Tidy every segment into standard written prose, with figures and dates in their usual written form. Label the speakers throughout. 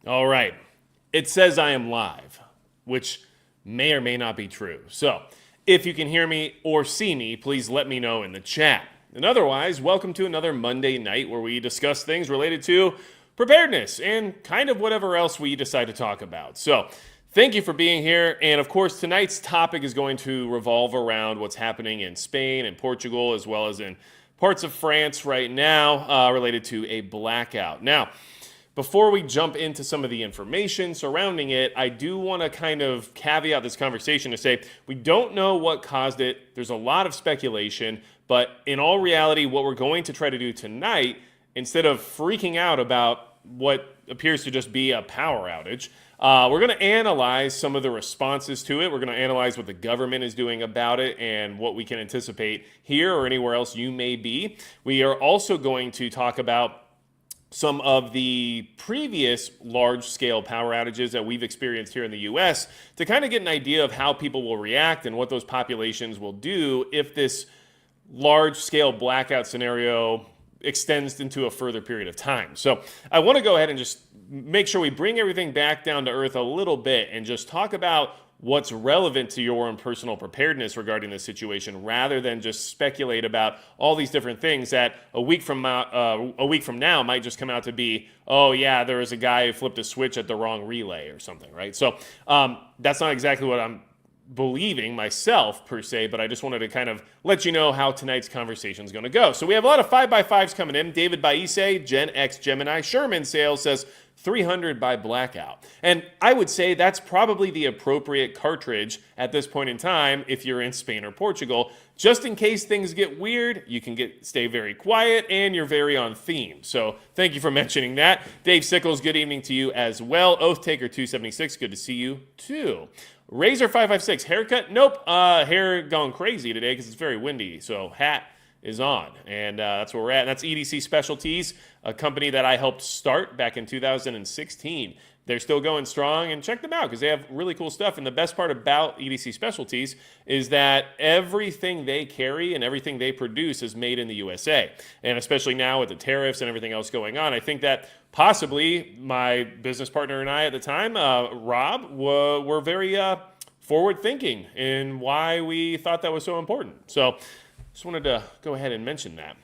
Speaker 1: All right. It says I am live, which may or may not be true. So, if you can hear me or see me, please let me know in the chat. And otherwise, welcome to another Monday night where we discuss things related to preparedness and kind of whatever else we decide to talk about. So, thank you for being here. And of course, tonight's topic is going to revolve around what's happening in Spain and Portugal, as well as in parts of France right now related to a blackout. Now, before we jump into some of the information surrounding it, I do want to kind of caveat this conversation to say we don't know what caused it. There's a lot of speculation, but in all reality, what we're going to try to do tonight, instead of freaking out about what appears to just be a power outage, we're going to analyze some of the responses to it. We're going to analyze what the government is doing about it and what we can anticipate here or anywhere else you may be. We are also going to talk about some of the previous large-scale power outages that we've experienced here in the U.S. to kind of get an idea of how people will react and what those populations will do if this large-scale blackout scenario extends into a further period of time. So I want to go ahead and just make sure we bring everything back down to earth a little bit and just talk about what's relevant to your own personal preparedness regarding this situation, rather than just speculate about all these different things that a week from now might just come out to be, oh yeah, there was a guy who flipped a switch at the wrong relay or something, right? So that's not exactly what I'm believing myself per se, but I just wanted to kind of let you know how tonight's conversation is going to go. So we have a lot of 5x5s coming in. David Baise, Gen X Gemini, Sherman Sales says 300 by Blackout. And I would say that's probably the appropriate cartridge at this point in time if you're in Spain or Portugal. Just in case things get weird, you can stay very quiet and you're very on theme. So thank you for mentioning that. Dave Sickles, good evening to you as well. Oath Taker 276, good to see you too. Razor 556, haircut? Nope, hair going crazy today because it's very windy. So hat is on, and that's where we're at. And that's EDC Specialties, a company that I helped start back in 2016. They're still going strong, and check them out because they have really cool stuff. And the best part about EDC Specialties is that everything they carry and everything they produce is made in the USA. And especially now with the tariffs and everything else going on, I think that possibly my business partner and I at the time, Rob, were very forward thinking in why we thought that was so important. So just wanted to go ahead and mention that.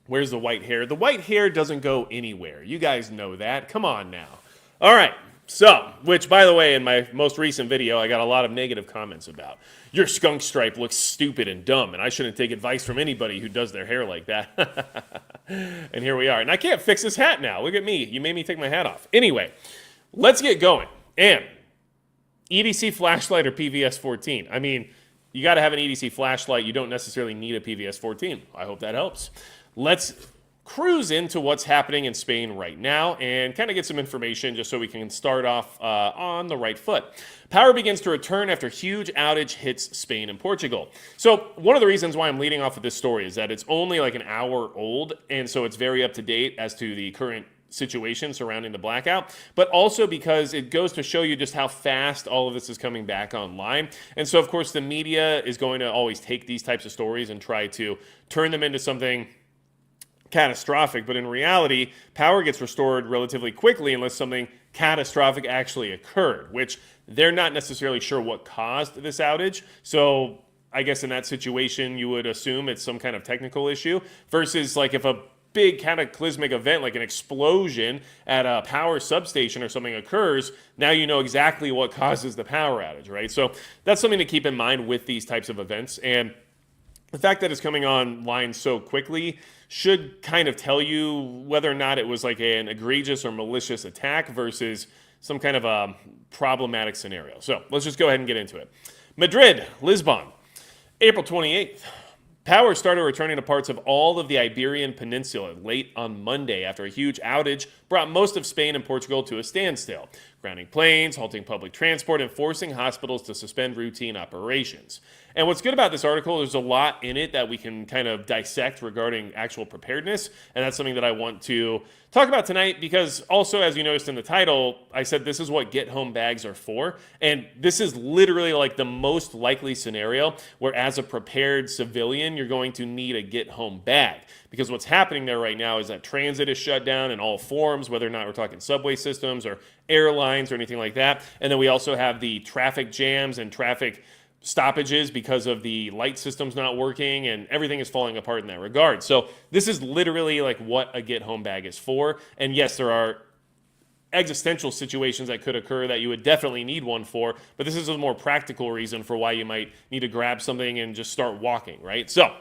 Speaker 1: Where's the white hair? The white hair doesn't go anywhere. You guys know that. Come on now. All right. So, which, by the way, in my most recent video, I got a lot of negative comments about. Your skunk stripe looks stupid and dumb, and I shouldn't take advice from anybody who does their hair like that. And here we are. And I can't fix this hat now. Look at me. You made me take my hat off. Anyway, let's get going. And EDC flashlight or PVS 14? I mean, you got to have an EDC flashlight. You don't necessarily need a PVS 14. I hope that helps. Let's cruise into what's happening in Spain right now and kind of get some information just so we can start off on the right foot. Power begins to return after huge outage hits Spain and Portugal. So one of the reasons why I'm leading off with this story is that it's only like an hour old, and so it's very up to date as to the current situation surrounding the blackout, but also because it goes to show you just how fast all of this is coming back online. And so, of course, the media is going to always take these types of stories and try to turn them into something catastrophic, but in reality, power gets restored relatively quickly unless something catastrophic actually occurred, which they're not necessarily sure what caused this outage. So I guess in that situation, you would assume it's some kind of technical issue versus like if a big cataclysmic event like an explosion at a power substation or something occurs, now you know exactly what causes the power outage, right? So that's something to keep in mind with these types of events. And the fact that it's coming online so quickly should kind of tell you whether or not it was like an egregious or malicious attack versus some kind of a problematic scenario. So let's just go ahead and get into it. Madrid, Lisbon, April 28th. Power started returning to parts of all of the Iberian Peninsula late on Monday after a huge outage brought most of Spain and Portugal to a standstill, grounding planes, halting public transport, and forcing hospitals to suspend routine operations. And what's good about this article, there's a lot in it that we can kind of dissect regarding actual preparedness, and that's something that I want to talk about tonight because also, as you noticed in the title, I said this is what get-home bags are for, and this is literally like the most likely scenario where as a prepared civilian, you're going to need a get-home bag because what's happening there right now is that transit is shut down in all forms, whether or not we're talking subway systems or airlines or anything like that. And then we also have the traffic jams and traffic stoppages because of the light systems not working, and everything is falling apart in that regard. So this is literally like what a get home bag is for. And yes, there are existential situations that could occur that you would definitely need one for, but this is a more practical reason for why you might need to grab something and just start walking, right? So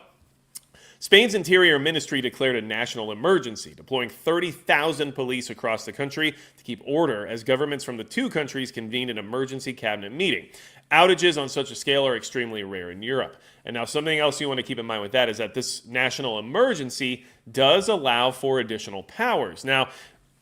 Speaker 1: Spain's Interior Ministry declared a national emergency, deploying 30,000 police across the country to keep order as governments from the two countries convened an emergency cabinet meeting. Outages on such a scale are extremely rare in Europe. And now something else you want to keep in mind with that is that this national emergency does allow for additional powers. Now,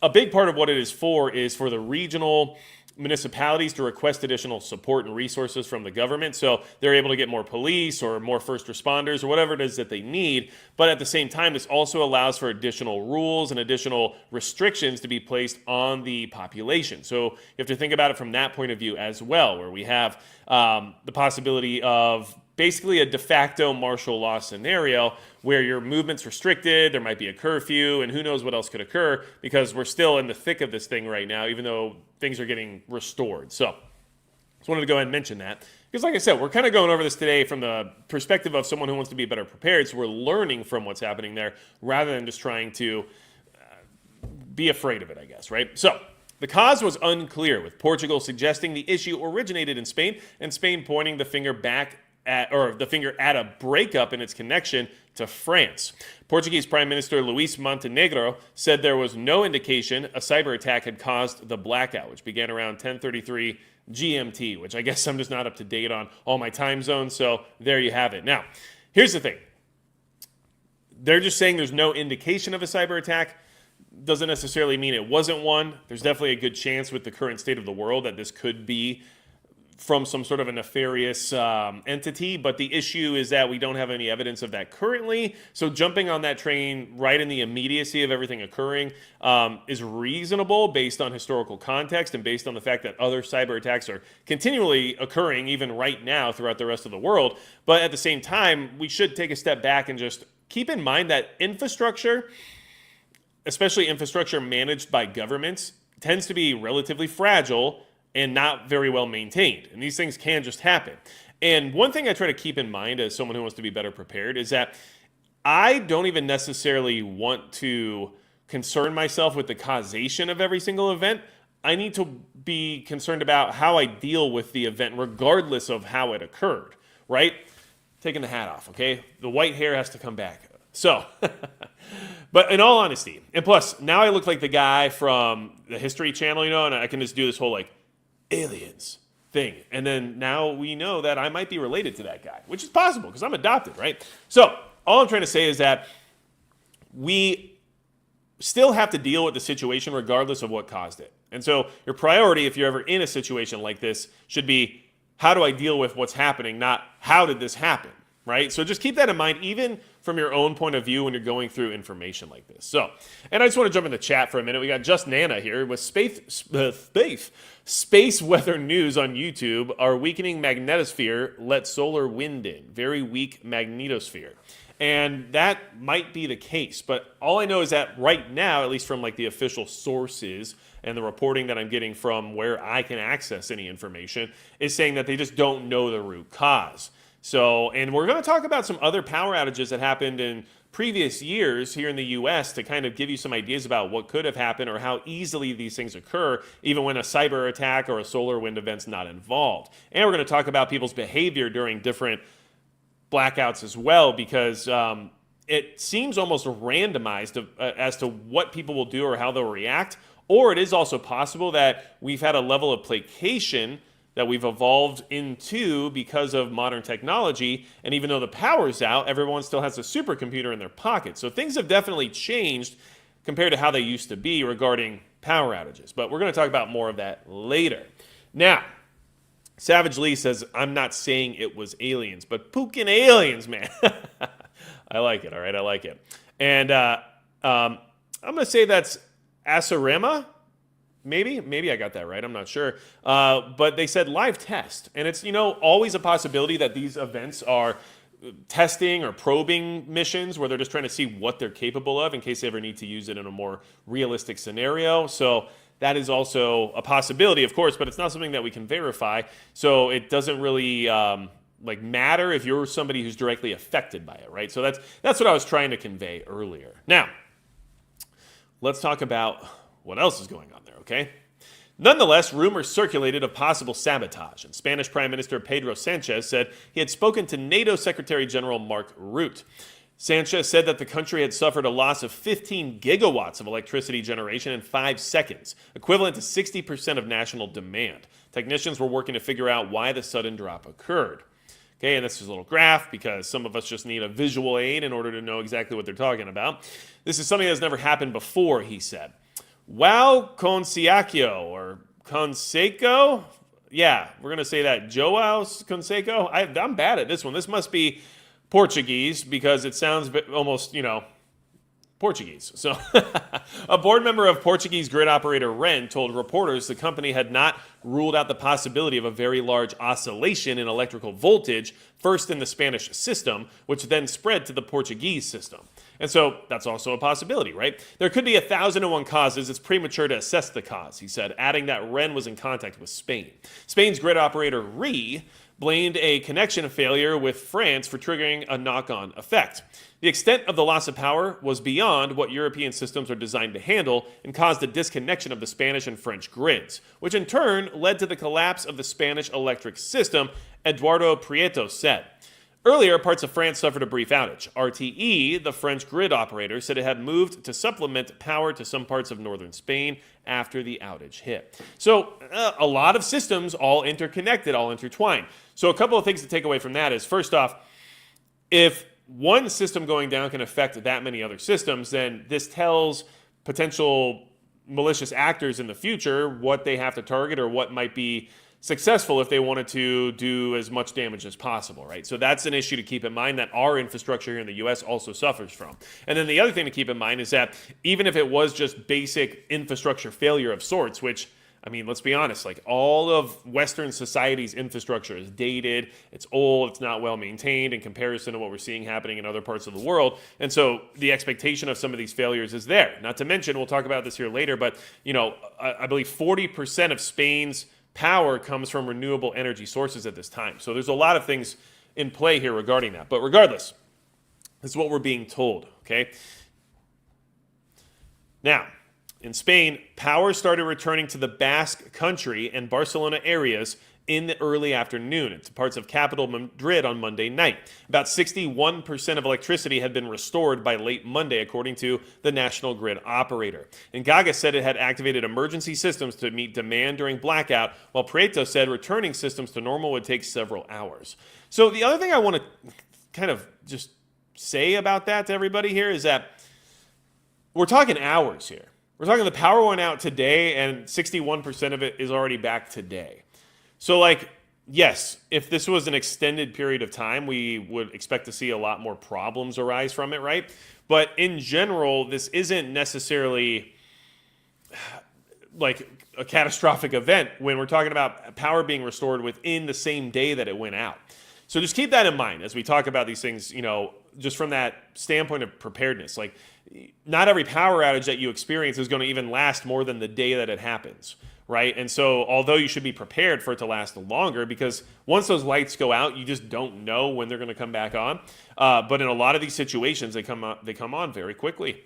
Speaker 1: a big part of what it is for the regional municipalities to request additional support and resources from the government, so they're able to get more police or more first responders or whatever it is that they need. But at the same time, this also allows for additional rules and additional restrictions to be placed on the population. So you have to think about it from that point of view as well, where we have the possibility of basically a de facto martial law scenario where your movement's restricted, there might be a curfew, and who knows what else could occur, because we're still in the thick of this thing right now, even though things are getting restored. So just wanted to go ahead and mention that, because like I said, we're kind of going over this today from the perspective of someone who wants to be better prepared, so we're learning from what's happening there rather than just trying to be afraid of it, I guess, right? So the cause was unclear, with Portugal suggesting the issue originated in Spain, and Spain pointing the finger at a breakup in its connection to France. Portuguese Prime Minister Luis Montenegro said there was no indication a cyber attack had caused the blackout, which began around 10:33 GMT, which I guess I'm just not up to date on all my time zones, so there you have it. Now, here's the thing. They're just saying there's no indication of a cyber attack. Doesn't necessarily mean it wasn't one. There's definitely a good chance with the current state of the world that this could be from some sort of a nefarious entity, but the issue is that we don't have any evidence of that currently. So jumping on that train right in the immediacy of everything occurring is reasonable based on historical context and based on the fact that other cyber attacks are continually occurring even right now throughout the rest of the world. But at the same time, we should take a step back and just keep in mind that infrastructure, especially infrastructure managed by governments, tends to be relatively fragile and not very well maintained. And these things can just happen. And one thing I try to keep in mind as someone who wants to be better prepared is that I don't even necessarily want to concern myself with the causation of every single event. I need to be concerned about how I deal with the event regardless of how it occurred, right? Taking the hat off, okay? The white hair has to come back. So, but in all honesty, and plus, now I look like the guy from the History Channel, and I can just do this whole aliens thing. And then now we know that I might be related to that guy, which is possible because I'm adopted, right? So all I'm trying to say is that we still have to deal with the situation regardless of what caused it. And so your priority, if you're ever in a situation like this, should be, how do I deal with what's happening, not how did this happen, right? So just keep that in mind, even from your own point of view when you're going through information like this. So, and I just want to jump in the chat for a minute. We got Just Nana here with space weather news on YouTube. Our weakening magnetosphere let solar wind in. Very weak magnetosphere. And that might be the case, but all I know is that right now, at least from the official sources and the reporting that I'm getting from where I can access any information, is saying that they just don't know the root cause. So, and we're going to talk about some other power outages that happened in previous years here in the U.S. to kind of give you some ideas about what could have happened or how easily these things occur, even when a cyber attack or a solar wind event's not involved. And we're going to talk about people's behavior during different blackouts as well, because it seems almost randomized as to what people will do or how they'll react. Or it is also possible that we've had a level of placation that we've evolved into because of modern technology, and even though the power's out, everyone still has a supercomputer in their pocket. So things have definitely changed compared to how they used to be regarding power outages. But we're going to talk about more of that later. Now, Savage Lee says, I'm not saying it was aliens, but pookin' aliens, man. I like it, all right? I like it. And I'm going to say that's Asarema. Maybe I got that right. I'm not sure. But they said live test. And it's, always a possibility that these events are testing or probing missions where they're just trying to see what they're capable of in case they ever need to use it in a more realistic scenario. So that is also a possibility, of course, but it's not something that we can verify. So it doesn't really matter if you're somebody who's directly affected by it, right? So that's what I was trying to convey earlier. Now, let's talk about what else is going on there, okay? Nonetheless, rumors circulated of possible sabotage, and Spanish Prime Minister Pedro Sanchez said he had spoken to NATO Secretary General Mark Rutte. Sanchez said that the country had suffered a loss of 15 gigawatts of electricity generation in 5 seconds, equivalent to 60% of national demand. Technicians were working to figure out why the sudden drop occurred. Okay, and this is a little graph because some of us just need a visual aid in order to know exactly what they're talking about. This is something that's never happened before, he said. Wow Consejo, or Conseco? Yeah, we're going to say that. Joao Conseco? I'm bad at this one. This must be Portuguese because it sounds almost, Portuguese. So a board member of Portuguese grid operator REN told reporters the company had not ruled out the possibility of a very large oscillation in electrical voltage, first in the Spanish system, which then spread to the Portuguese system. And so that's also a possibility, right? There could be 1,001 causes. It's premature to assess the cause, he said, adding that REN was in contact with Spain. Spain's grid operator RE blamed a connection failure with France for triggering a knock-on effect. The extent of the loss of power was beyond what European systems are designed to handle and caused a disconnection of the Spanish and French grids, which in turn led to the collapse of the Spanish electric system, Eduardo Prieto said. Earlier, parts of France suffered a brief outage. RTE, the French grid operator, said it had moved to supplement power to some parts of northern Spain after the outage hit. So a lot of systems all interconnected, all intertwined. So a couple of things to take away from that is, first off, if one system going down can affect that many other systems, then this tells potential malicious actors in the future what they have to target or what might be successful if they wanted to do as much damage as possible, right? So that's an issue to keep in mind that our infrastructure here in the U.S. also suffers from. And then the other thing to keep in mind is that even if it was just basic infrastructure failure of sorts, which, I mean, let's be honest, like all of Western society's infrastructure is dated, it's old, it's not well maintained in comparison to what we're seeing happening in other parts of the world. And so the expectation of some of these failures is there. Not to mention, we'll talk about this here later, but I believe 40% of Spain's power comes from renewable energy sources at this time. So there's a lot of things in play here regarding that. But regardless, this is what we're being told, okay? Now, in Spain, power started returning to the Basque Country and Barcelona areas in the early afternoon to parts of capital Madrid on Monday night. About 61% of electricity had been restored by late Monday, according to the national grid operator. And Gaga said it had activated emergency systems to meet demand during blackout, while Prieto said returning systems to normal would take several hours. So the other thing I want to kind of just say about that to everybody here is that we're talking hours here. We're talking the power went out today and 61% of it is already back today. So yes, if this was an extended period of time, we would expect to see a lot more problems arise from it, right? But in general, this isn't necessarily like a catastrophic event when we're talking about power being restored within the same day that it went out. So just keep that in mind as we talk about these things, just from that standpoint of preparedness. Like, not every power outage that you experience is going to even last more than the day that it happens, right? And so although you should be prepared for it to last longer, because once those lights go out, you just don't know when they're going to come back on. But in a lot of these situations, they come on very quickly.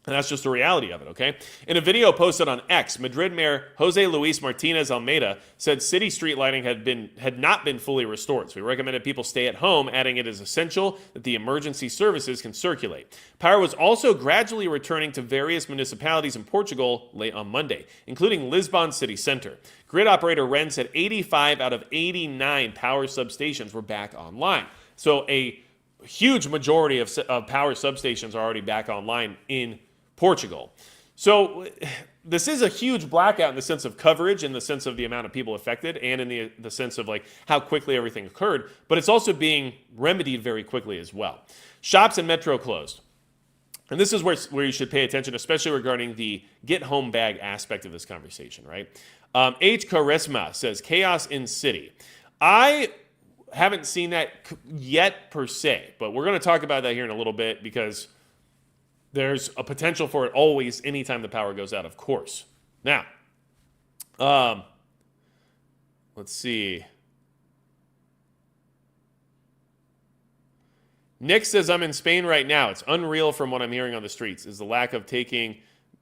Speaker 1: And that's just the reality of it, okay? In a video posted on X, Madrid Mayor Jose Luis Martinez Almeida said city street lighting had not been fully restored. So he recommended people stay at home, adding it is essential that the emergency services can circulate. Power was also gradually returning to various municipalities in Portugal late on Monday, including Lisbon city center. Grid operator REN said 85 out of 89 power substations were back online. So a huge majority of power substations are already back online in Portugal. So this is a huge blackout in the sense of coverage, in the sense of the amount of people affected, and in the sense of how quickly everything occurred. But it's also being remedied very quickly as well. Shops and metro closed. And this is where you should pay attention, especially regarding the get home bag aspect of this conversation, right? H. Charisma says, chaos in city. I haven't seen that yet per se, but we're going to talk about that here in a little bit because there's a potential for it always anytime the power goes out, of course. Now, let's see. Nick says, I'm in Spain right now. It's unreal from what I'm hearing on the streets. Is the lack of taking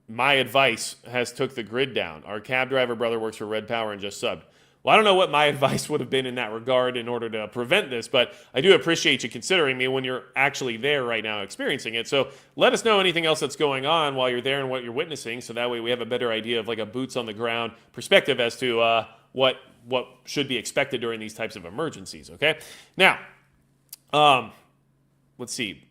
Speaker 1: my advice has took the grid down. Our cab driver brother works for Red Power and just subbed. Well, I don't know what my advice would have been in that regard in order to prevent this, but I do appreciate you considering me when you're actually there right now experiencing it. So let us know anything else that's going on while you're there and what you're witnessing, so that way we have a better idea of like a boots on the ground perspective as to what should be expected during these types of emergencies, okay? Now, let's see.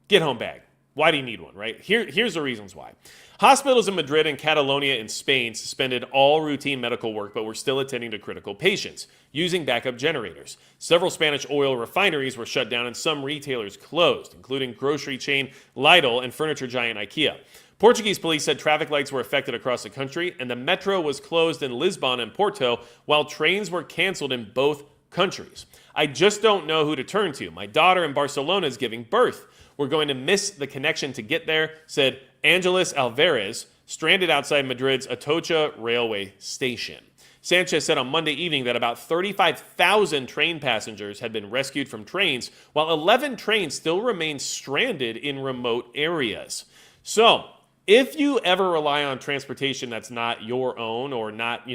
Speaker 1: Get home bag. Why do you need one, right? Here's the reasons why. Hospitals in Madrid and Catalonia in Spain suspended all routine medical work, but were still attending to critical patients using backup generators. Several Spanish oil refineries were shut down and some retailers closed, including grocery chain Lidl and furniture giant IKEA. Portuguese police said traffic lights were affected across the country, and the metro was closed in Lisbon and Porto, while trains were canceled in both countries. I just don't know who to turn to. My daughter in Barcelona is giving birth. We're going to miss the connection to get there, said Angeles Alvarez, stranded outside Madrid's Atocha railway station. Sanchez said on Monday evening that about 35,000 train passengers had been rescued from trains, while 11 trains still remain stranded in remote areas. So, if you ever rely on transportation that's not your own or not,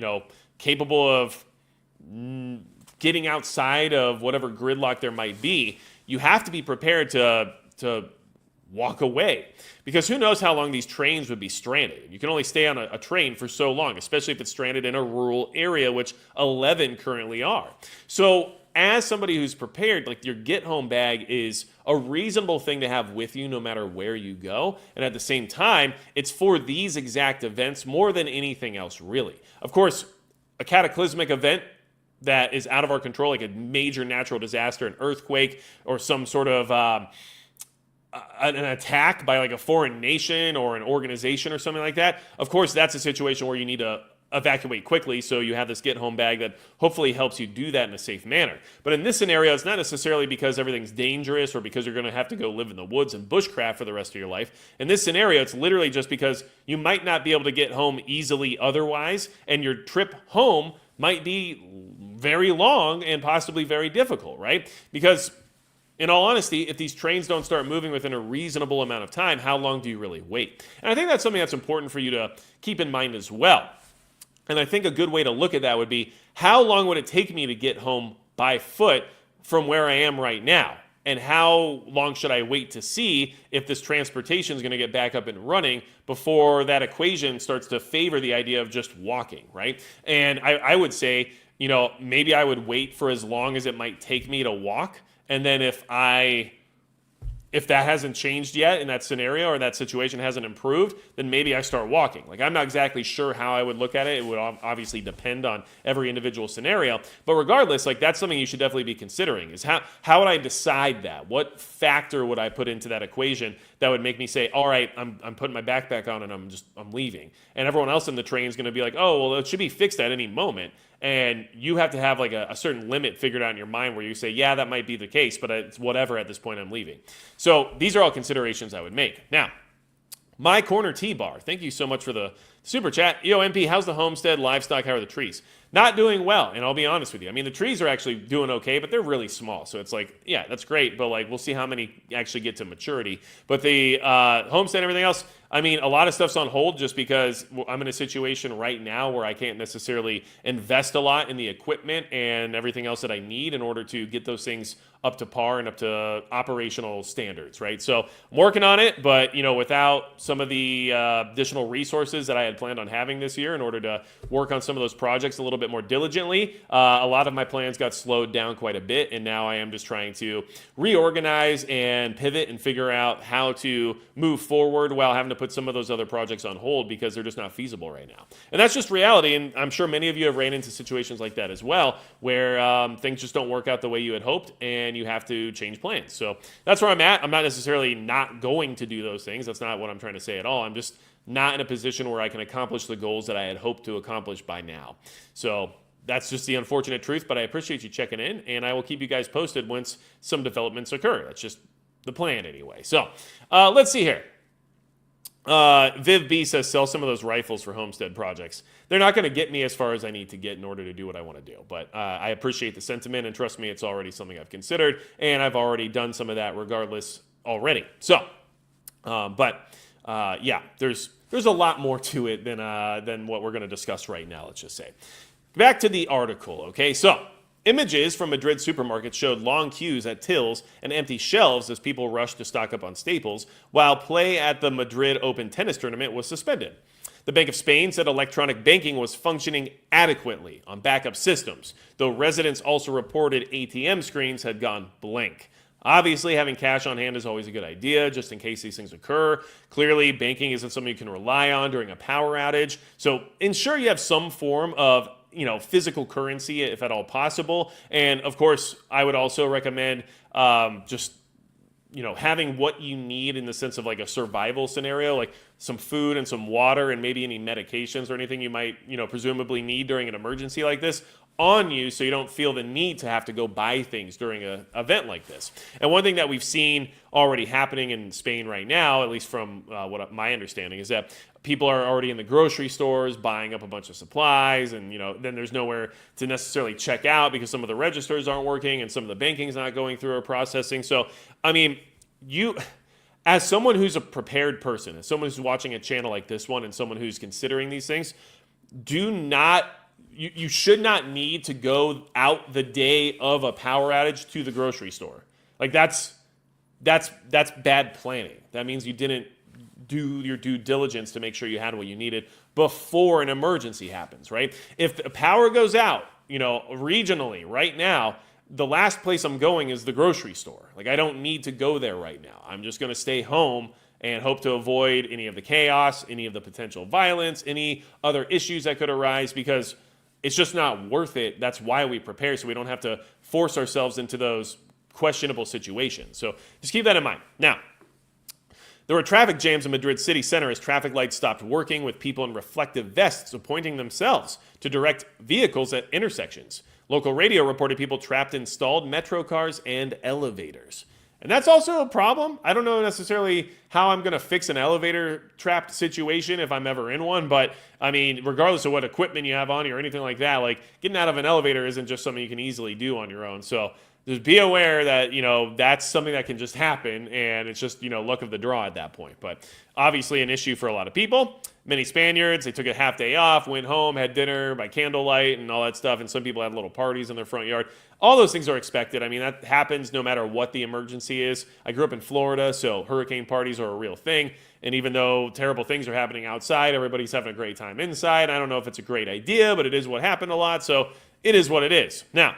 Speaker 1: capable of getting outside of whatever gridlock there might be, you have to be prepared to walk away, because who knows how long these trains would be stranded. You can only stay on a train for so long, especially if it's stranded in a rural area, which 11 currently are. So as somebody who's prepared, like, your get home bag is a reasonable thing to have with you no matter where you go. And at the same time, it's for these exact events more than anything else, really. Of course, a cataclysmic event that is out of our control, like a major natural disaster, an earthquake, or some sort of an attack by like a foreign nation or an organization or something like that, of course, that's a situation where you need to evacuate quickly, so you have this get home bag that hopefully helps you do that in a safe manner. But in this scenario, it's not necessarily because everything's dangerous or because you're going to have to go live in the woods and bushcraft for the rest of your life. In this scenario, it's literally just because you might not be able to get home easily otherwise, and your trip home might be very long and possibly very difficult, right? Because in all honesty, if these trains don't start moving within a reasonable amount of time, how long do you really wait? And I think that's something that's important for you to keep in mind as well. And I think a good way to look at that would be, how long would it take me to get home by foot from where I am right now? And how long should I wait to see if this transportation is going to get back up and running before that equation starts to favor the idea of just walking, right? And I would say, maybe I would wait for as long as it might take me to walk. And then if that hasn't changed yet in that scenario, or that situation hasn't improved, then maybe I start walking. Like, I'm not exactly sure how I would look at it. It would obviously depend on every individual scenario. But regardless, like, that's something you should definitely be considering, is how would I decide that? What factor would I put into that equation that would make me say, all right, I'm putting my backpack on and I'm leaving. And everyone else in the train is going to be like, oh, well, it should be fixed at any moment. And you have to have like a certain limit figured out in your mind where you say, yeah, that might be the case, but it's whatever at this point, I'm leaving. So these are all considerations I would make. Now, My Corner T-Bar, thank you so much for the super chat. Yo, MP, how's the homestead, livestock, how are the trees? Not doing well, and I'll be honest with you. I mean, the trees are actually doing okay, but they're really small. So it's like, yeah, that's great, but like, we'll see how many actually get to maturity. But the homestead and everything else, I mean, a lot of stuff's on hold just because I'm in a situation right now where I can't necessarily invest a lot in the equipment and everything else that I need in order to get those things up to par and up to operational standards, right? So I'm working on it, but without some of the additional resources that I had planned on having this year in order to work on some of those projects a little bit more diligently, a lot of my plans got slowed down quite a bit, and now I am just trying to reorganize and pivot and figure out how to move forward while having to put some of those other projects on hold because they're just not feasible right now. And that's just reality, and I'm sure many of you have ran into situations like that as well, where things just don't work out the way you had hoped, and you have to change plans. So that's where I'm at. I'm not necessarily not going to do those things. That's not what I'm trying to say at all. I'm just not in a position where I can accomplish the goals that I had hoped to accomplish by now. So that's just the unfortunate truth, but I appreciate you checking in, and I will keep you guys posted once some developments occur. That's just the plan anyway. So let's see here. Viv B says, sell some of those rifles for homestead projects. They're not going to get me as far as I need to get in order to do what I want to do. But I appreciate the sentiment, and trust me, it's already something I've considered, and I've already done some of that regardless already. So, yeah, there's a lot more to it than what we're going to discuss right now, let's just say. Back to the article, okay? So, images from Madrid supermarkets showed long queues at tills and empty shelves as people rushed to stock up on staples, while play at the Madrid Open tennis tournament was suspended. The Bank of Spain said electronic banking was functioning adequately on backup systems, though residents also reported ATM screens had gone blank. Obviously, having cash on hand is always a good idea, just in case these things occur. Clearly, banking isn't something you can rely on during a power outage, so ensure you have some form of physical currency if at all possible. And of course, I would also recommend having what you need in the sense of like a survival scenario, like some food and some water and maybe any medications or anything you might, presumably need during an emergency like this on you, so you don't feel the need to have to go buy things during an event like this. And one thing that we've seen already happening in Spain right now, at least from what my understanding, is that people are already in the grocery stores buying up a bunch of supplies, and then there's nowhere to necessarily check out because some of the registers aren't working and some of the banking's not going through or processing. So, I mean, as someone who's a prepared person, as someone who's watching a channel like this one and someone who's considering these things, you should not need to go out the day of a power outage to the grocery store. Like that's bad planning. That means you didn't do your due diligence to make sure you had what you needed before an emergency happens, right? If the power goes out, regionally right now, the last place I'm going is the grocery store. Like, I don't need to go there right now. I'm just going to stay home and hope to avoid any of the chaos, any of the potential violence, any other issues that could arise, because it's just not worth it. That's why we prepare, so we don't have to force ourselves into those questionable situations. So just keep that in mind. Now, there were traffic jams in Madrid city center as traffic lights stopped working, with people in reflective vests appointing themselves to direct vehicles at intersections. Local radio reported people trapped in stalled metro cars and elevators. And that's also a problem. I don't know necessarily how I'm going to fix an elevator trapped situation if I'm ever in one, but I mean, regardless of what equipment you have on you or anything like that, like getting out of an elevator isn't just something you can easily do on your own. So just be aware that, that's something that can just happen, and it's just, luck of the draw at that point. But obviously an issue for a lot of people. Many Spaniards, they took a half day off, went home, had dinner by candlelight and all that stuff, and some people had little parties in their front yard. All those things are expected. I mean, that happens no matter what the emergency is. I grew up in Florida, so hurricane parties are a real thing. And even though terrible things are happening outside, everybody's having a great time inside. I don't know if it's a great idea, but it is what happened a lot, so it is what it is. Now,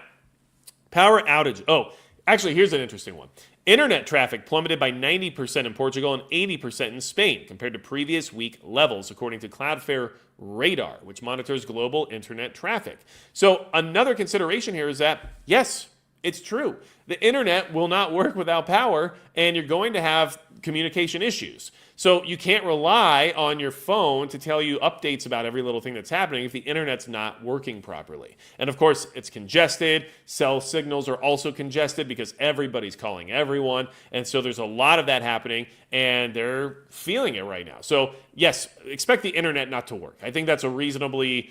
Speaker 1: power outage. Oh, actually, here's an interesting one. Internet traffic plummeted by 90% in Portugal and 80% in Spain compared to previous week levels, according to Cloudflare Radar, which monitors global internet traffic. So another consideration here is that, yes, it's true. The internet will not work without power, and you're going to have communication issues. So you can't rely on your phone to tell you updates about every little thing that's happening if the internet's not working properly. And of course, it's congested. Cell signals are also congested because everybody's calling everyone. And so there's a lot of that happening, and they're feeling it right now. So yes, expect the internet not to work. I think that's a reasonably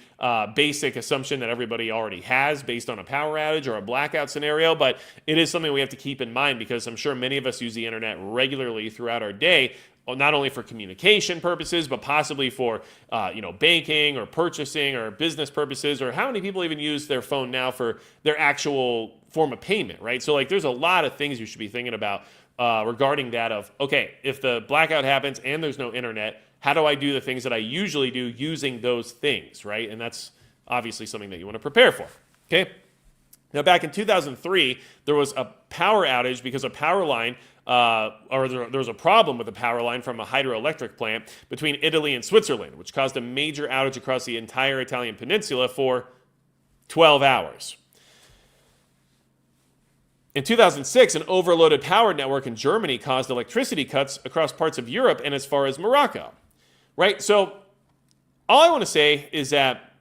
Speaker 1: basic assumption that everybody already has based on a power outage or a blackout scenario, but it is something we have to keep in mind because I'm sure many of us use the internet regularly throughout our day, not only for communication purposes, but possibly for banking or purchasing or business purposes, or how many people even use their phone now for their actual form of payment, right? So like there's a lot of things you should be thinking about regarding that of, okay, if the blackout happens and there's no internet, how do I do the things that I usually do using those things, right? And that's obviously something that you want to prepare for, okay? Now, back in 2003, there was a power outage because a power line, there was a problem with a power line from a hydroelectric plant between Italy and Switzerland, which caused a major outage across the entire Italian peninsula for 12 hours. In 2006, an overloaded power network in Germany caused electricity cuts across parts of Europe and as far as Morocco, right? So all I want to say is that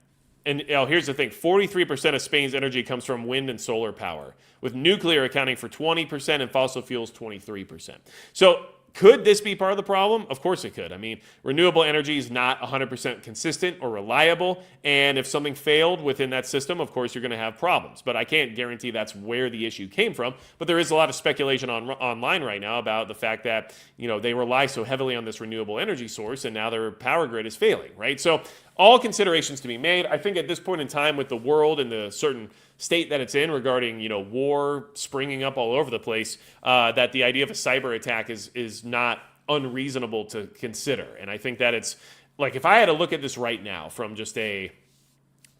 Speaker 1: and here's the thing, 43% of Spain's energy comes from wind and solar power, with nuclear accounting for 20% and fossil fuels 23%. So could this be part of the problem? Of course it could. I mean, renewable energy is not 100% consistent or reliable, and if something failed within that system, of course you're going to have problems. But I can't guarantee that's where the issue came from. But there is a lot of speculation online right now about the fact that, they rely so heavily on this renewable energy source, and now their power grid is failing, right? So all considerations to be made. I think at this point in time, with the world and the certain state that it's in regarding, war springing up all over the place, that the idea of a cyber attack is not unreasonable to consider. And I think that it's like, if I had to look at this right now from just a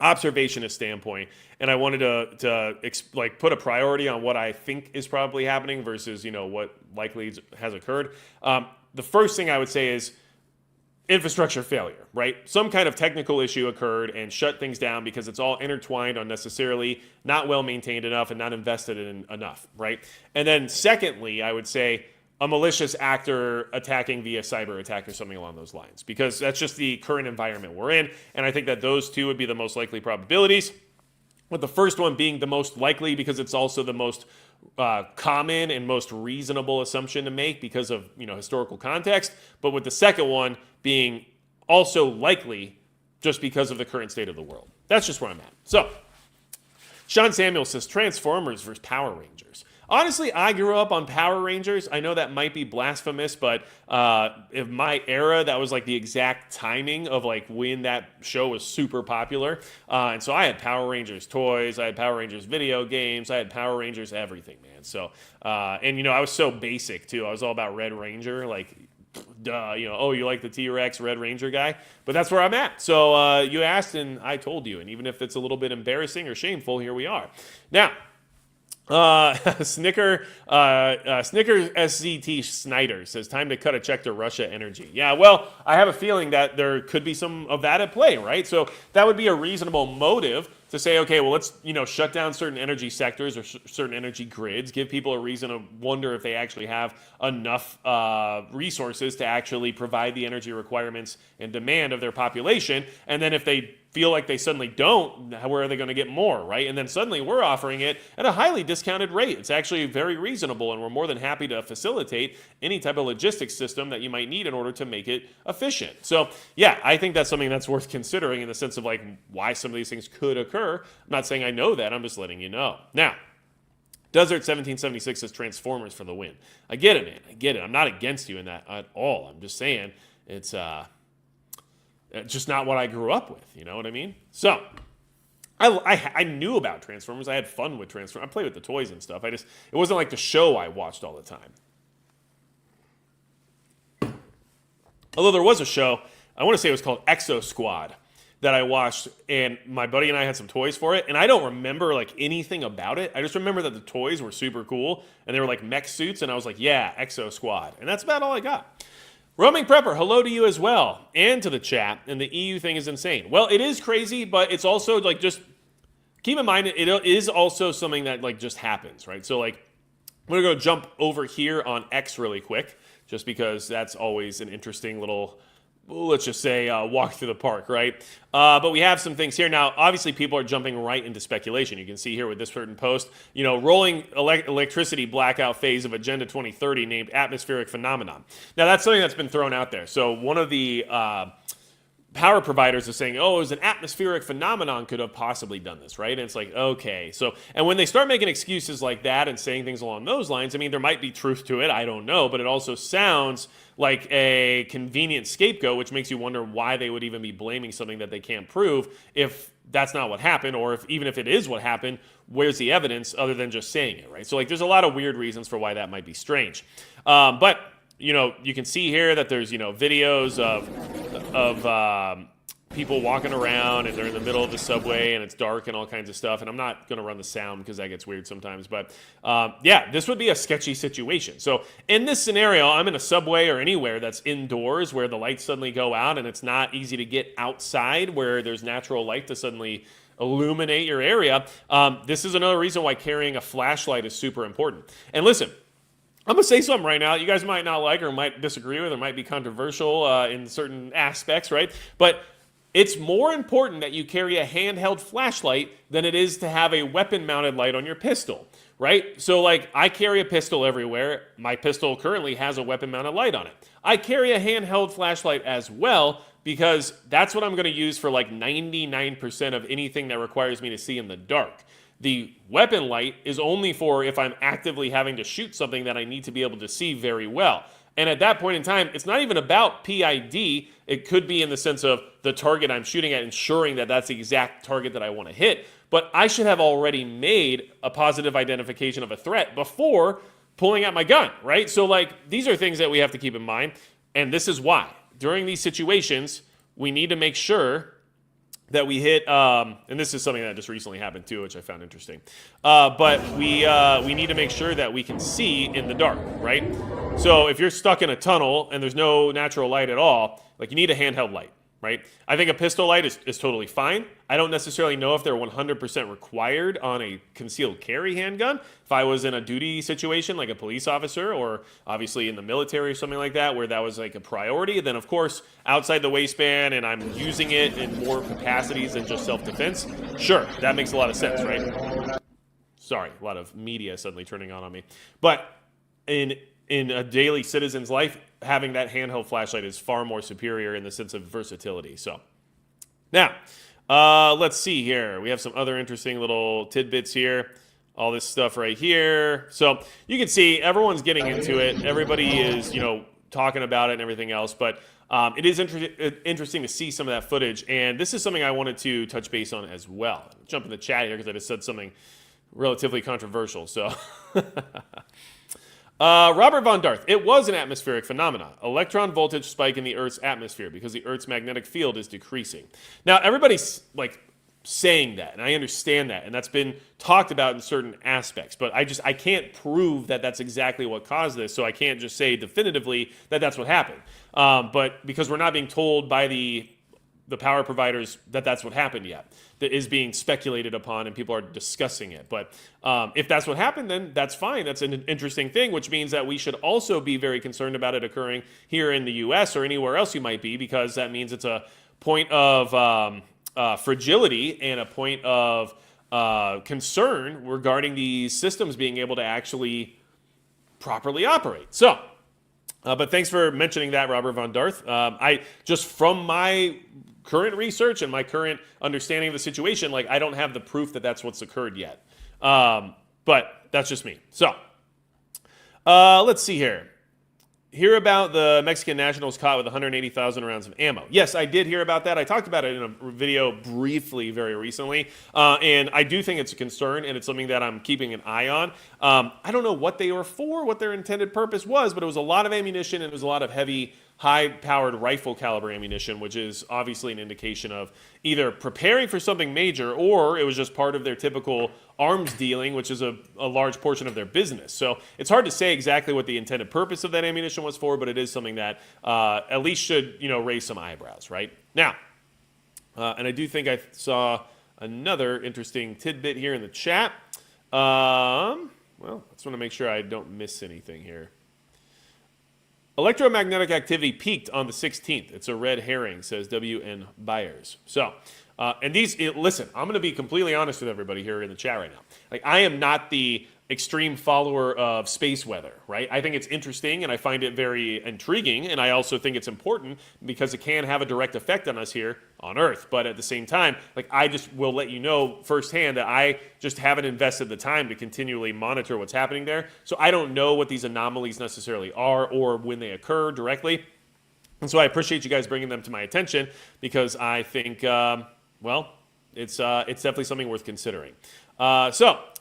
Speaker 1: observationist standpoint, and I wanted to put a priority on what I think is probably happening versus, what likely has occurred, the first thing I would say is infrastructure failure, right? Some kind of technical issue occurred and shut things down because it's all intertwined unnecessarily, not well maintained enough, and not invested in enough, right? And then secondly, I would say a malicious actor attacking via cyber attack or something along those lines, because that's just the current environment we're in. And I think that those two would be the most likely probabilities, with the first one being the most likely because it's also the most common and most reasonable assumption to make because of historical context, but with the second one being also likely just because of the current state of the world. That's just where I'm at. So Sean Samuel says Transformers versus Power Rangers. Honestly, I grew up on Power Rangers. I know that might be blasphemous, but in my era, that was like the exact timing of like when that show was super popular. And so I had Power Rangers toys, I had Power Rangers video games, I had Power Rangers everything, man. So, and I was so basic too. I was all about Red Ranger, like, duh, oh, you like the T-Rex Red Ranger guy? But that's where I'm at. So you asked and I told you. And even if it's a little bit embarrassing or shameful, here we are. Now, Snicker SCT Snyder says, time to cut a check to Russia Energy. Yeah, well, I have a feeling that there could be some of that at play, right? So that would be a reasonable motive to say, okay, well, let's, shut down certain energy sectors or certain energy grids, give people a reason to wonder if they actually have enough resources to actually provide the energy requirements and demand of their population. And then if they feel like they suddenly don't, where are they going to get more, right? And then suddenly we're offering it at a highly discounted rate. It's actually very reasonable, and we're more than happy to facilitate any type of logistics system that you might need in order to make it efficient. So yeah, I think that's something that's worth considering in the sense of like why some of these things could occur. I'm not saying I know that, I'm just letting you know. Now, Desert 1776 says Transformers for the win. I get it, man. I get it. I'm not against you in that at all. I'm just saying it's just not what I grew up with. You know what I mean? So I knew about Transformers. I had fun with Transformers. I played with the toys and stuff. It wasn't like the show I watched all the time. Although there was a show, I want to say it was called Exo Squad, that I watched, and my buddy and I had some toys for it, and I don't remember like anything about it. I just remember that the toys were super cool, and they were like mech suits, and I was like, yeah, Exo Squad. And that's about all I got. Roaming Prepper, hello to you as well, and to the chat, and the EU thing is insane. Well, it is crazy, but it's also like just keep in mind it is also something that like just happens, right? So like I'm going to go jump over here on X really quick, just because that's always an interesting little, let's just say, walk through the park, right? But we have some things here. Now, obviously, people are jumping right into speculation. You can see here with this certain post, rolling electricity blackout phase of Agenda 2030 named atmospheric phenomenon. Now, that's something that's been thrown out there. So one of the power providers is saying, oh, it was an atmospheric phenomenon could have possibly done this, right? And it's like, okay. So, and when they start making excuses like that and saying things along those lines, I mean, there might be truth to it. I don't know. But it also sounds like a convenient scapegoat, which makes you wonder why they would even be blaming something that they can't prove if that's not what happened, or even if it is what happened, where's the evidence other than just saying it, right? So like there's a lot of weird reasons for why that might be strange. But you can see here that there's, videos of people walking around, and they're in the middle of the subway, and it's dark and all kinds of stuff. And I'm not going to run the sound because that gets weird sometimes. But yeah, this would be a sketchy situation. So in this scenario, I'm in a subway or anywhere that's indoors where the lights suddenly go out, and it's not easy to get outside where there's natural light to suddenly illuminate your area. This is another reason why carrying a flashlight is super important. And listen, I'm going to say something right now you guys might not like or might disagree with or might be controversial in certain aspects, right? But It's more important that you carry a handheld flashlight than it is to have a weapon-mounted light on your pistol, right? So like I carry a pistol everywhere. My pistol currently has a weapon-mounted light on it. I carry a handheld flashlight as well because that's what I'm going to use for like 99% of anything that requires me to see in the dark. The weapon light is only for if I'm actively having to shoot something that I need to be able to see very well. And at that point in time, it's not even about PID. It could be in the sense of the target I'm shooting at, ensuring that that's the exact target that I want to hit. But I should have already made a positive identification of a threat before pulling out my gun, right? So like these are things that we have to keep in mind. And this is why during these situations, we need to make sure that we hit, and this is something that just recently happened too, which I found interesting. But we need to make sure that we can see in the dark, right? So if you're stuck in a tunnel and there's no natural light at all, like you need a handheld light, right? I think a pistol light is totally fine. I don't necessarily know if they're 100% required on a concealed carry handgun. If I was in a duty situation like a police officer or obviously in the military or something like that where that was like a priority, then of course outside the waistband and I'm using it in more capacities than just self-defense, sure, that makes a lot of sense, right? Sorry, a lot of media suddenly turning on me. But in a daily citizen's life, having that handheld flashlight is far more superior in the sense of versatility. So now, let's see here. We have some other interesting little tidbits here. All this stuff right here. So you can see everyone's getting into it. Everybody is, talking about it and everything else. But it is interesting to see some of that footage. And this is something I wanted to touch base on as well. Jump in the chat here because I just said something relatively controversial. So Robert Von Darth, it was an atmospheric phenomenon. Electron voltage spike in the Earth's atmosphere because the Earth's magnetic field is decreasing. Now, everybody's like saying that, and I understand that, and that's been talked about in certain aspects, but I can't prove that that's exactly what caused this, so I can't just say definitively that that's what happened. But because we're not being told by the power providers that that's what happened yet. That is being speculated upon and people are discussing it. But if that's what happened, then that's fine. That's an interesting thing, which means that we should also be very concerned about it occurring here in the U.S. or anywhere else you might be, because that means it's a point of fragility and a point of concern regarding these systems being able to actually properly operate. So, but thanks for mentioning that, Robert Von Darth. I just from my current research and my current understanding of the situation, like I don't have the proof that that's what's occurred yet. But that's just me. So let's see here. Hear about the Mexican nationals caught with 180,000 rounds of ammo. Yes, I did hear about that. I talked about it in a video briefly very recently. And I do think it's a concern, and it's something that I'm keeping an eye on. I don't know what they were for, what their intended purpose was, but it was a lot of ammunition, and it was a lot of heavy, high-powered rifle caliber ammunition, which is obviously an indication of either preparing for something major, or it was just part of their typical arms dealing, which is a large portion of their business. So it's hard to say exactly what the intended purpose of that ammunition was for, but it is something that at least should, raise some eyebrows, right? Now, and I do think I saw another interesting tidbit here in the chat. Well, I just want to make sure I don't miss anything here. Electromagnetic activity peaked on the 16th. It's a red herring, says W.N. Byers. So, and listen, I'm going to be completely honest with everybody here in the chat right now. Like, I am not the extreme follower of space weather, right? I think it's interesting and I find it very intriguing, and I also think it's important because it can have a direct effect on us here on Earth. But at the same time, like, I just will let you know firsthand that I just haven't invested the time to continually monitor what's happening there. So I don't know what these anomalies necessarily are or when they occur directly. And so I appreciate you guys bringing them to my attention because I think, it's definitely something worth considering.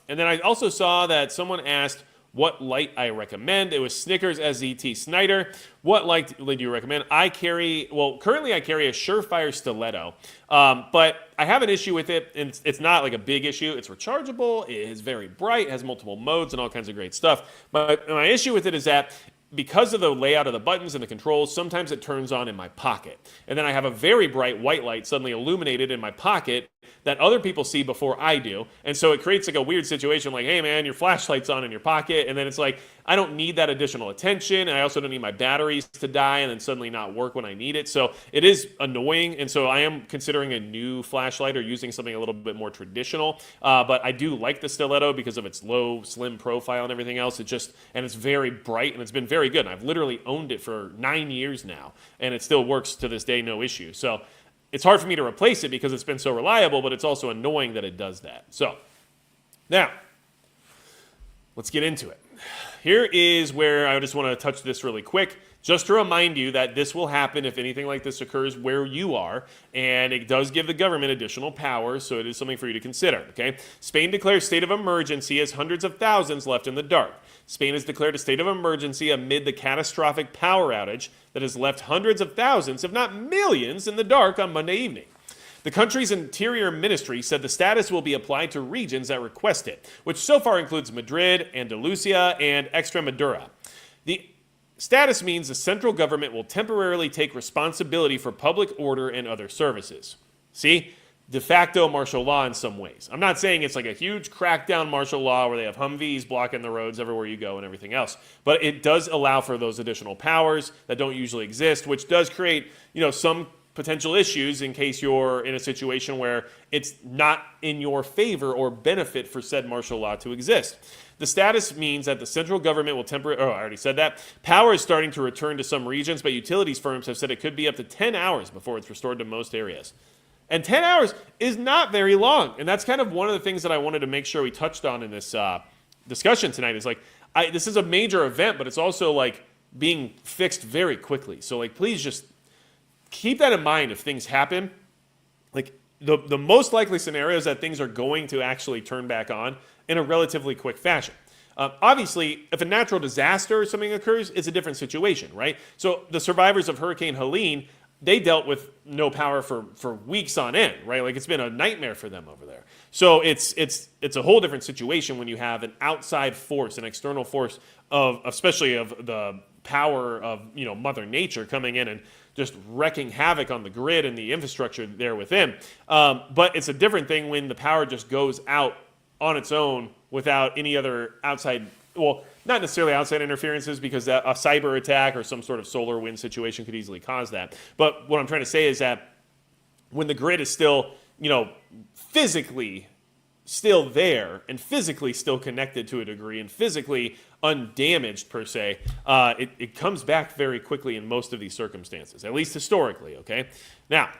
Speaker 1: And then I also saw that someone asked what light I recommend. It was Snickers SZT Snyder. What light do you recommend? Currently I carry a Surefire Stiletto, but I have an issue with it, and it's not like a big issue. It's rechargeable, it is very bright, it has multiple modes and all kinds of great stuff. But my issue with it is that because of the layout of the buttons and the controls, sometimes it turns on in my pocket. And then I have a very bright white light suddenly illuminated in my pocket that other people see before I do. And so it creates like a weird situation like, hey man, your flashlight's on in your pocket. And then it's like, I don't need that additional attention. And I also don't need my batteries to die and then suddenly not work when I need it. So it is annoying. And so I am considering a new flashlight or using something a little bit more traditional. But I do like the stiletto because of its low, slim profile and everything else. And it's very bright and it's been very good. And I've literally owned it for 9 years now and it still works to this day, no issue. So it's hard for me to replace it because it's been so reliable, but it's also annoying that it does that. So now, let's get into it. Here is where I just want to touch this really quick, just to remind you that this will happen if anything like this occurs where you are, and it does give the government additional powers, so it is something for you to consider, okay? Spain declares state of emergency as hundreds of thousands left in the dark. Spain has declared a state of emergency amid the catastrophic power outage that has left hundreds of thousands, if not millions, in the dark on Monday evening. The country's interior ministry said the status will be applied to regions that request it, which so far includes Madrid, Andalusia, and Extremadura. The status means the central government will temporarily take responsibility for public order and other services. See? De facto martial law in some ways. I'm not saying it's like a huge crackdown martial law where they have Humvees blocking the roads everywhere you go and everything else. But it does allow for those additional powers that don't usually exist, which does create, some potential issues in case you're in a situation where it's not in your favor or benefit for said martial law to exist. The status means that the central government will I already said that. Power is starting to return to some regions, but utilities firms have said it could be up to 10 hours before it's restored to most areas. And 10 hours is not very long. And that's kind of one of the things that I wanted to make sure we touched on in this discussion tonight is this is a major event, but it's also being fixed very quickly. So please just keep that in mind if things happen. The most likely scenario is that things are going to actually turn back on in a relatively quick fashion. Obviously, if a natural disaster or something occurs, it's a different situation, right? So the survivors of Hurricane Helene, they dealt with no power for weeks on end, right? It's been a nightmare for them over there. So it's a whole different situation when you have an outside force, an external force especially of the power of Mother Nature coming in and just wrecking havoc on the grid and the infrastructure there within. But it's a different thing when the power just goes out on its own without any other outside, well, not necessarily outside interferences because a cyber attack or some sort of solar wind situation could easily cause that. But what I'm trying to say is that when the grid is still, physically still there and physically still connected to a degree and physically undamaged per se, it comes back very quickly in most of these circumstances, at least historically, okay? Now,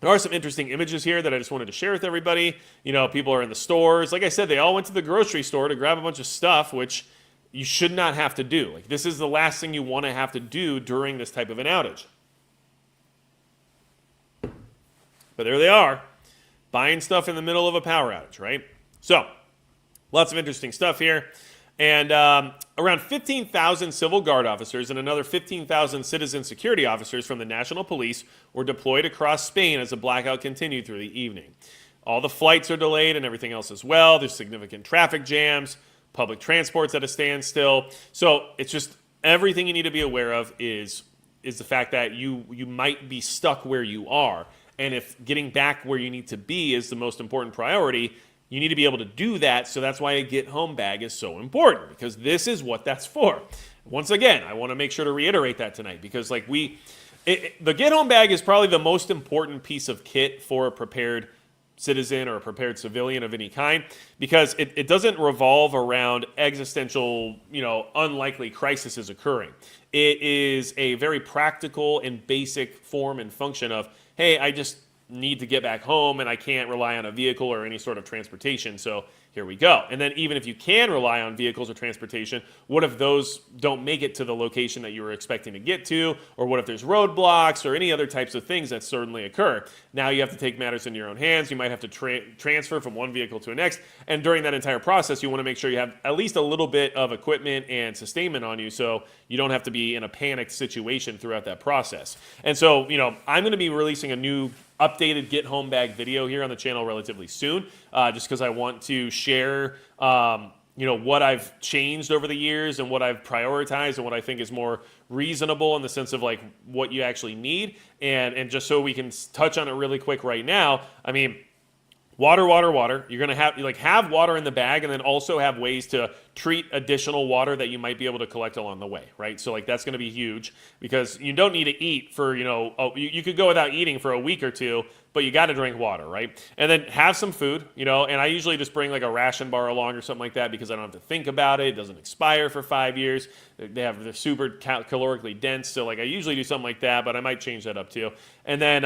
Speaker 1: there are some interesting images here that I just wanted to share with everybody. People are in the stores. Like I said, they all went to the grocery store to grab a bunch of stuff, which you should not have to do. This is the last thing you want to have to do during this type of an outage. But there they are, buying stuff in the middle of a power outage, right? So, lots of interesting stuff here. And around 15,000 civil guard officers and another 15,000 citizen security officers from the National Police were deployed across Spain as the blackout continued through the evening. All the flights are delayed and everything else as well. There's significant traffic jams, public transport's at a standstill. So it's just everything you need to be aware of is the fact that you might be stuck where you are. And if getting back where you need to be is the most important priority, you need to be able to do that. So that's why a get home bag is so important, because this is what that's for. Once again, I want to make sure to reiterate that tonight, because the get home bag is probably the most important piece of kit for a prepared citizen or a prepared civilian of any kind, because it doesn't revolve around existential, unlikely crises occurring. It is a very practical and basic form and function of, hey, I just need to get back home and I can't rely on a vehicle or any sort of transportation, so here we go. And then even if you can rely on vehicles or transportation, what if those don't make it to the location that you were expecting to get to? Or what if there's roadblocks or any other types of things that certainly occur? Now you have to take matters into your own hands. You might have to transfer from one vehicle to the next. And during that entire process, you want to make sure you have at least a little bit of equipment and sustainment on you so you don't have to be in a panicked situation throughout that process. And so, I'm going to be releasing a new updated get home bag video here on the channel relatively soon, just because I want to share what I've changed over the years and what I've prioritized and what I think is more reasonable in the sense of what you actually need, and just so we can touch on it really quick right now. I mean, Water, water, water. You're gonna have water in the bag, and then also have ways to treat additional water that you might be able to collect along the way, right? So that's gonna be huge because you don't need to eat for you could go without eating for a week or two, but you got to drink water, right? And then have some food, and I usually just bring like a ration bar along or something like that because I don't have to think about it. It doesn't expire for 5 years. They're super calorically dense, so I usually do something like that, but I might change that up too. And then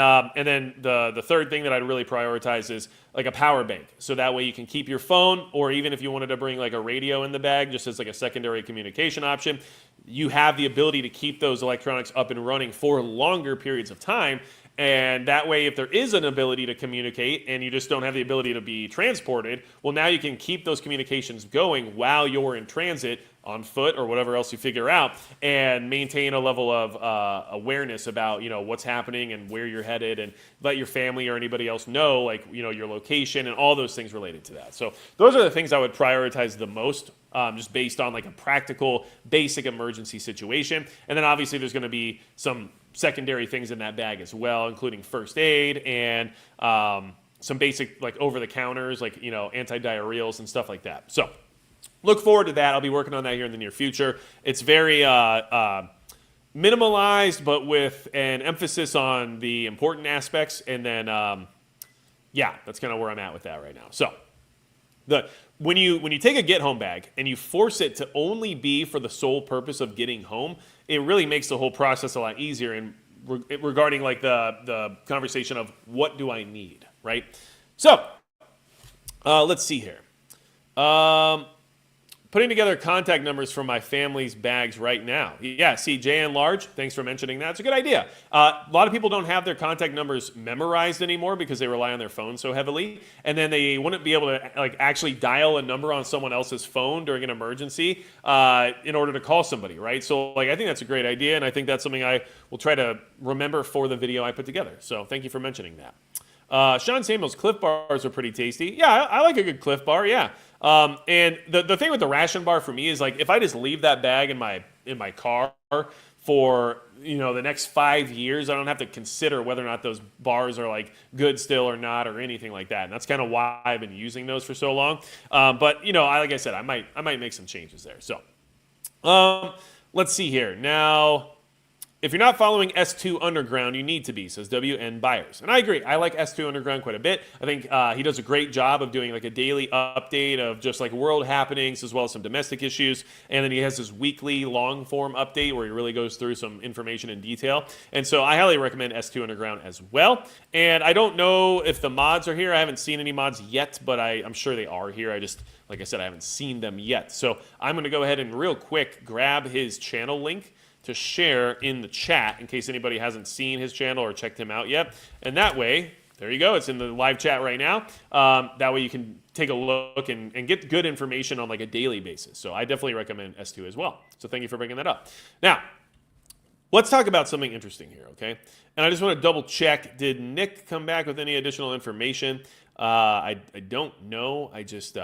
Speaker 1: the third thing that I'd really prioritize is like a power bank, so that way you can keep your phone, or even if you wanted to bring like a radio in the bag, just as like a secondary communication option, you have the ability to keep those electronics up and running for longer periods of time. And that way, if there is an ability to communicate and you just don't have the ability to be transported, well, now you can keep those communications going while you're in transit on foot or whatever else you figure out, and maintain a level of awareness about what's happening and where you're headed, and let your family or anybody else know your location and all those things related to that. So those are the things I would prioritize the most, just based on like a practical, basic emergency situation. And then obviously there's going to be some secondary things in that bag as well, including first aid and some basic like over-the-counters, like anti-diarrheals and stuff like that. So look forward to that. I'll be working on that here in the near future. It's very minimalized, but with an emphasis on the important aspects. And then, that's kind of where I'm at with that right now. So when you take a get home bag and you force it to only be for the sole purpose of getting home, it really makes the whole process a lot easier. And regarding like the conversation of what do I need, right? So let's see here. Putting together contact numbers for my family's bags right now. Yeah, see, JN Large, thanks for mentioning that. It's a good idea. A lot of people don't have their contact numbers memorized anymore because they rely on their phone so heavily, and then they wouldn't be able to actually dial a number on someone else's phone during an emergency in order to call somebody, right? So I think that's a great idea, and I think that's something I will try to remember for the video I put together. So thank you for mentioning that. Sean Samuels, Cliff Bars are pretty tasty. Yeah, I like a good Cliff Bar, yeah. And the thing with the ration bar for me is if I just leave that bag in my car for the next 5 years, I don't have to consider whether or not those bars are good still or not or anything like that. And that's kind of why I've been using those for so long. But like I said, I might make some changes there. So let's see here now. If you're not following S2 Underground, you need to be, says WN Byers. And I agree. I like S2 Underground quite a bit. I think he does a great job of doing a daily update of just world happenings as well as some domestic issues. And then he has his weekly long form update where he really goes through some information in detail. And so I highly recommend S2 Underground as well. And I don't know if the mods are here. I haven't seen any mods yet, but I'm sure they are here. Like I said, I haven't seen them yet. So I'm going to go ahead and real quick grab his channel link to share in the chat in case anybody hasn't seen his channel or checked him out yet. And that way, there you go. It's in the live chat right now. That way you can take a look and get good information on a daily basis. So I definitely recommend S2 as well. So thank you for bringing that up. Now, let's talk about something interesting here, okay? And I just want to double check. Did Nick come back with any additional information? I don't know. I just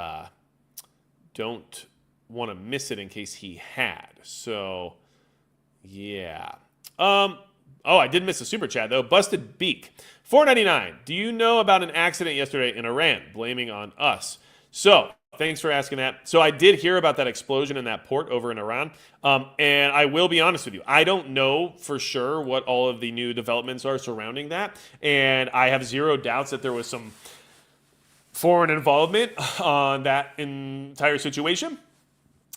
Speaker 1: don't want to miss it in case he had. So yeah. I did miss a super chat though. Busted Beak. $4.99. Do you know about an accident yesterday in Iran? Blaming on us. So thanks for asking that. So I did hear about that explosion in that port over in Iran. And I will be honest with you. I don't know for sure what all of the new developments are surrounding that. And I have zero doubts that there was some foreign involvement on that entire situation.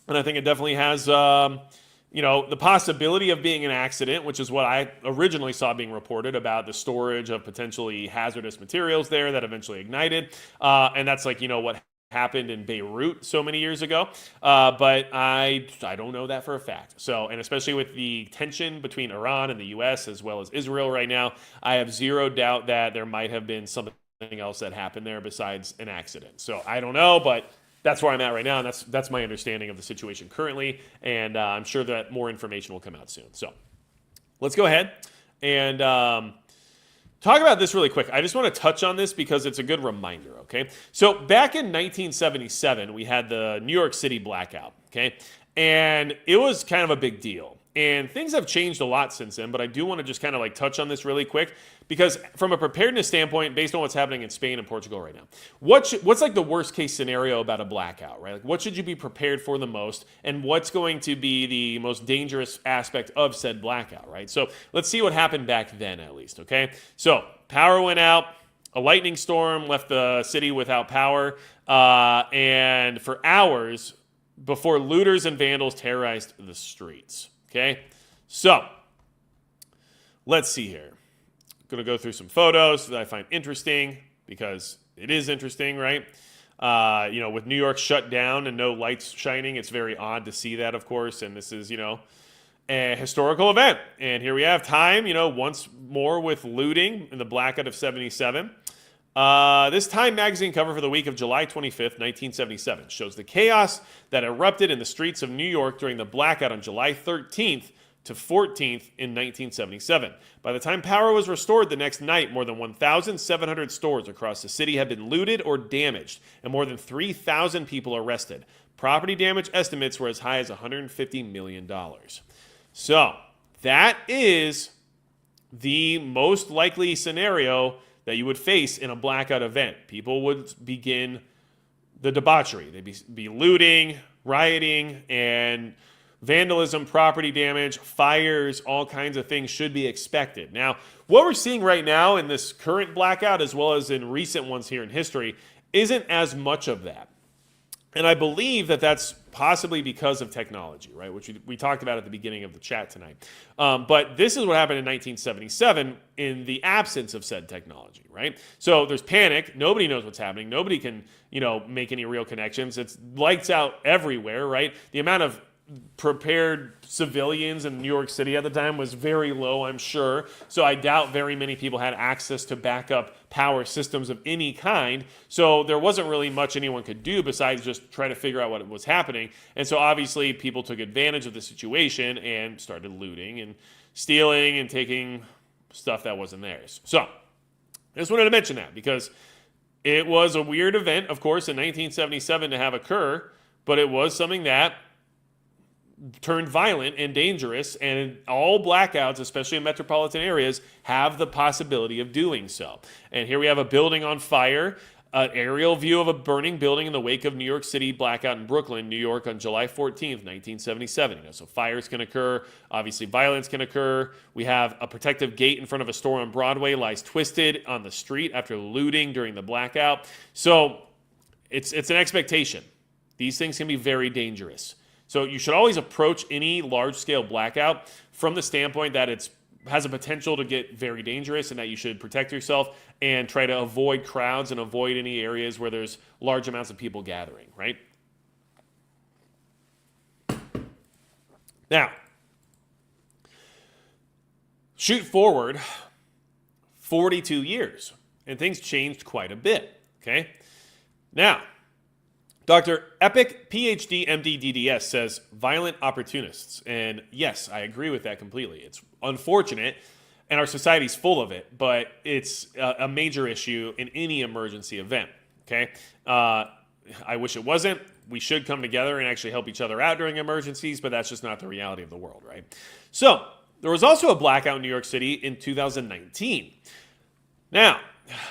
Speaker 1: And I think it definitely has the possibility of being an accident, which is what I originally saw being reported about the storage of potentially hazardous materials there that eventually ignited. And that's what happened in Beirut so many years ago. But I don't know that for a fact. So, and especially with the tension between Iran and the U.S. as well as Israel right now, I have zero doubt that there might have been something else that happened there besides an accident. So I don't know, but that's where I'm at right now, and that's my understanding of the situation currently, and I'm sure that more information will come out soon. So let's go ahead and talk about this really quick. I just want to touch on this because it's a good reminder, okay? So back in 1977, we had the New York City blackout, okay? And it was kind of a big deal. And things have changed a lot since then, but I do want to just kind of like touch on this really quick because from a preparedness standpoint, based on what's happening in Spain and Portugal right now, what's like the worst case scenario about a blackout, right? Like what should you be prepared for the most, and what's going to be the most dangerous aspect of said blackout, right? So let's see what happened back then at least, okay? So power went out, a lightning storm left the city without power, and for hours before looters and vandals terrorized the streets. Okay, so let's see here. I'm going to go through some photos that I find interesting because it is interesting, right? With New York shut down and no lights shining, it's very odd to see that, of course. And this is, a historical event. And here we have time, once more with looting in the blackout of 77. This Time magazine cover for the week of July 25th, 1977 shows the chaos that erupted in the streets of New York during the blackout on July 13th to 14th in 1977. By the time power was restored the next night, more than 1,700 stores across the city had been looted or damaged, and more than 3,000 people arrested. Property damage estimates were as high as $150 million. So, that is the most likely scenario that you would face in a blackout event. People would begin the debauchery. They'd be looting, rioting, and vandalism, property damage, fires, all kinds of things should be expected. Now, what we're seeing right now in this current blackout, as well as in recent ones here in history, isn't as much of that. And I believe that that's possibly because of technology, right, which we talked about at the beginning of the chat tonight. But this is what happened in 1977 in the absence of said technology, right? So there's panic. Nobody knows what's happening. Nobody can, make any real connections. It's lights out everywhere, right? The amount of prepared civilians in New York City at the time was very low, I'm sure. So I doubt very many people had access to backup power systems of any kind. So there wasn't really much anyone could do besides just try to figure out what was happening. And so obviously people took advantage of the situation and started looting and stealing and taking stuff that wasn't theirs. So I just wanted to mention that because it was a weird event, of course, in 1977 to have occur, but it was something that turned violent and dangerous, and all blackouts, especially in metropolitan areas, have the possibility of doing so. And here we have a building on fire, an aerial view of a burning building in the wake of New York City blackout in Brooklyn, New York on July 14th, 1977. So fires can occur, obviously violence can occur. We have a protective gate in front of a store on Broadway lies twisted on the street after looting during the blackout. So it's an expectation. These things can be very dangerous. So you should always approach any large-scale blackout from the standpoint that it has a potential to get very dangerous and that you should protect yourself and try to avoid crowds and avoid any areas where there's large amounts of people gathering, right? Now, shoot forward 42 years, and things changed quite a bit, okay? Now, Dr. Epic, PhD, MD, DDS says violent opportunists. And yes, I agree with that completely. It's unfortunate, and our society's full of it, but it's a major issue in any emergency event, okay? I wish it wasn't. We should come together and actually help each other out during emergencies, but that's just not the reality of the world, right? So, there was also a blackout in New York City in 2019. Now,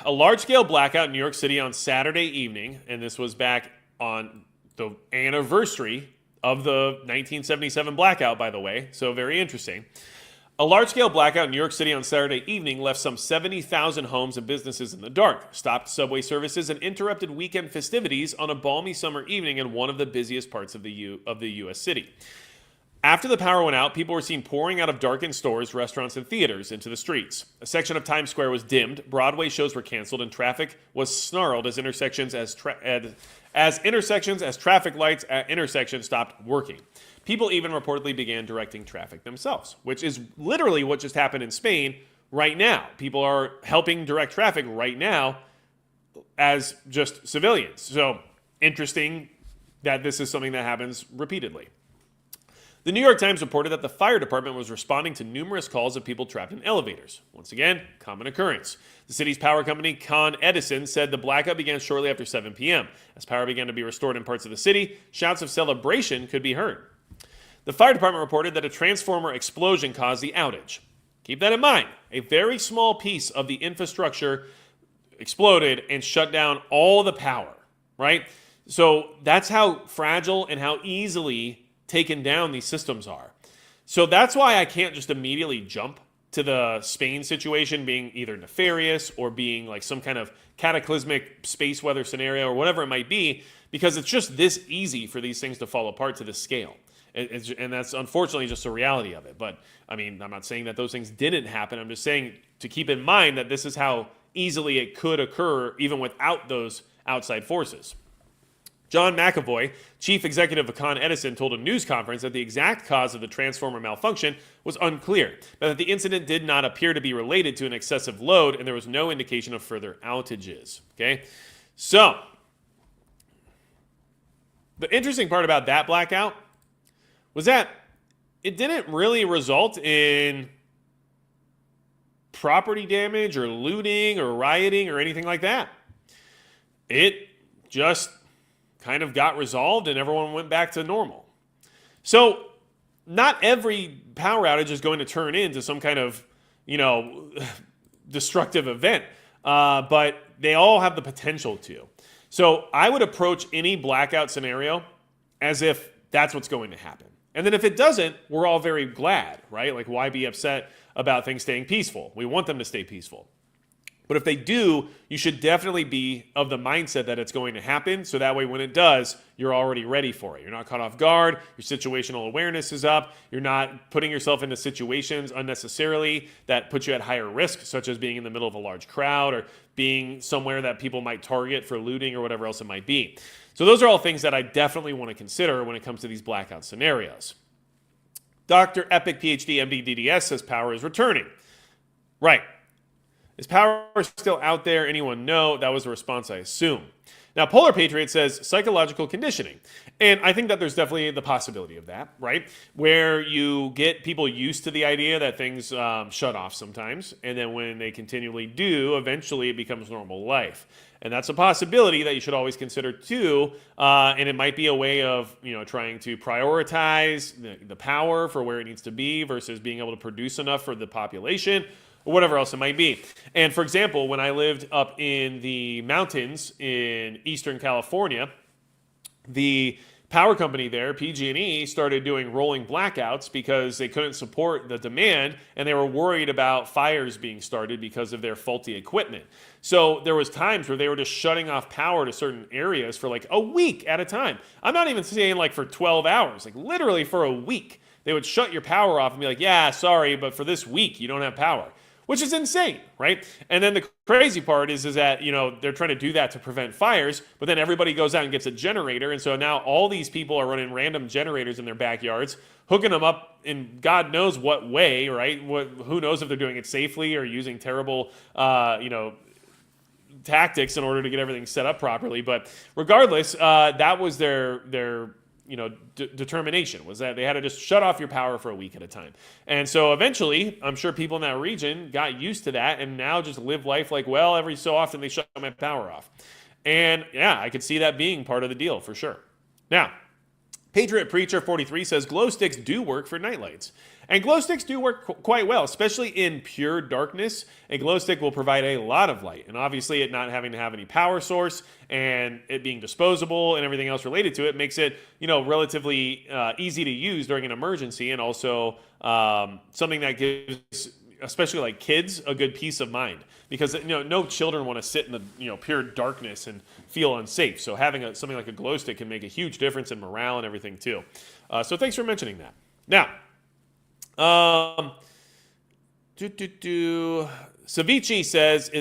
Speaker 1: a large-scale blackout in New York City on Saturday evening, and this was back on the anniversary of the 1977 blackout, by the way, so very interesting. A large-scale blackout in New York City on Saturday evening left some 70,000 homes and businesses in the dark, stopped subway services, and interrupted weekend festivities on a balmy summer evening in one of the busiest parts of the U.S. city. After the power went out, people were seen pouring out of darkened stores, restaurants, and theaters into the streets. A section of Times Square was dimmed, Broadway shows were canceled, and traffic was snarled as intersections as traffic lights at intersections stopped working. People even reportedly began directing traffic themselves, which is literally what just happened in Spain right now. People are helping direct traffic right now as just civilians. So interesting that this is something that happens repeatedly. The New York Times reported that the fire department was responding to numerous calls of people trapped in elevators. Once again, common occurrence. The city's power company, Con Edison, said the blackout began shortly after 7 p.m. As power began to be restored in parts of the city, shouts of celebration could be heard. The fire department reported that a transformer explosion caused the outage. Keep that in mind. A very small piece of the infrastructure exploded and shut down all the power, right? So that's how fragile and how easily taken down these systems are. So that's why I can't just immediately jump to the Spain situation being either nefarious or being like some kind of cataclysmic space weather scenario or whatever it might be, because it's just this easy for these things to fall apart to this scale. And that's unfortunately just a reality of it. But I mean, I'm not saying that those things didn't happen. I'm just saying to keep in mind that this is how easily it could occur even without those outside forces. John McAvoy, chief executive of Con Edison, told a news conference that the exact cause of the transformer malfunction was unclear, but that the incident did not appear to be related to an excessive load and there was no indication of further outages. Okay, so the interesting part about that blackout was that it didn't really result in property damage or looting or rioting or anything like that. It just kind of got resolved and everyone went back to normal. So not every power outage is going to turn into some kind of, destructive event, but they all have the potential to. So I would approach any blackout scenario as if that's what's going to happen. And then if it doesn't, we're all very glad, right? Like, why be upset about things staying peaceful? We want them to stay peaceful. But if they do, you should definitely be of the mindset that it's going to happen, so that way when it does, you're already ready for it. You're not caught off guard, your situational awareness is up, you're not putting yourself into situations unnecessarily that put you at higher risk, such as being in the middle of a large crowd or being somewhere that people might target for looting or whatever else it might be. So those are all things that I definitely want to consider when it comes to these blackout scenarios. Dr. Epic PhD MD DDS says power is returning. Right. Is power still out there? Anyone know? That was the response, I assume. Now, Polar Patriot says psychological conditioning. And I think that there's definitely the possibility of that, right? Where you get people used to the idea that things shut off sometimes. And then when they continually do, eventually it becomes normal life. And that's a possibility that you should always consider too. And it might be a way of, trying to prioritize the power for where it needs to be versus being able to produce enough for the population, or whatever else it might be. And for example, when I lived up in the mountains in Eastern California, the power company there, PG&E, started doing rolling blackouts because they couldn't support the demand and they were worried about fires being started because of their faulty equipment. So there was times where they were just shutting off power to certain areas for like a week at a time. I'm not even saying like for 12 hours, like literally for a week. They would shut your power off and be like, yeah, sorry, but for this week you don't have power. Which is insane, right? And then the crazy part is that, they're trying to do that to prevent fires, but then everybody goes out and gets a generator, and so now all these people are running random generators in their backyards, hooking them up in God knows what way, right? Who knows if they're doing it safely or using terrible, tactics in order to get everything set up properly. But regardless, that was their determination, was that they had to just shut off your power for a week at a time. And so eventually, I'm sure people in that region got used to that and now just live life like, well, every so often they shut my power off. And yeah, I could see that being part of the deal for sure. Now, Patriot Preacher 43 says glow sticks do work for nightlights. And glow sticks do work quite well, especially in pure darkness. A glow stick will provide a lot of light. And obviously it not having to have any power source and it being disposable and everything else related to it makes it, relatively easy to use during an emergency, and also something that gives, especially like kids, a good peace of mind. Because no children want to sit in the pure darkness and feel unsafe. So having something like a glow stick can make a huge difference in morale and everything too. So thanks for mentioning that. Now, Savici says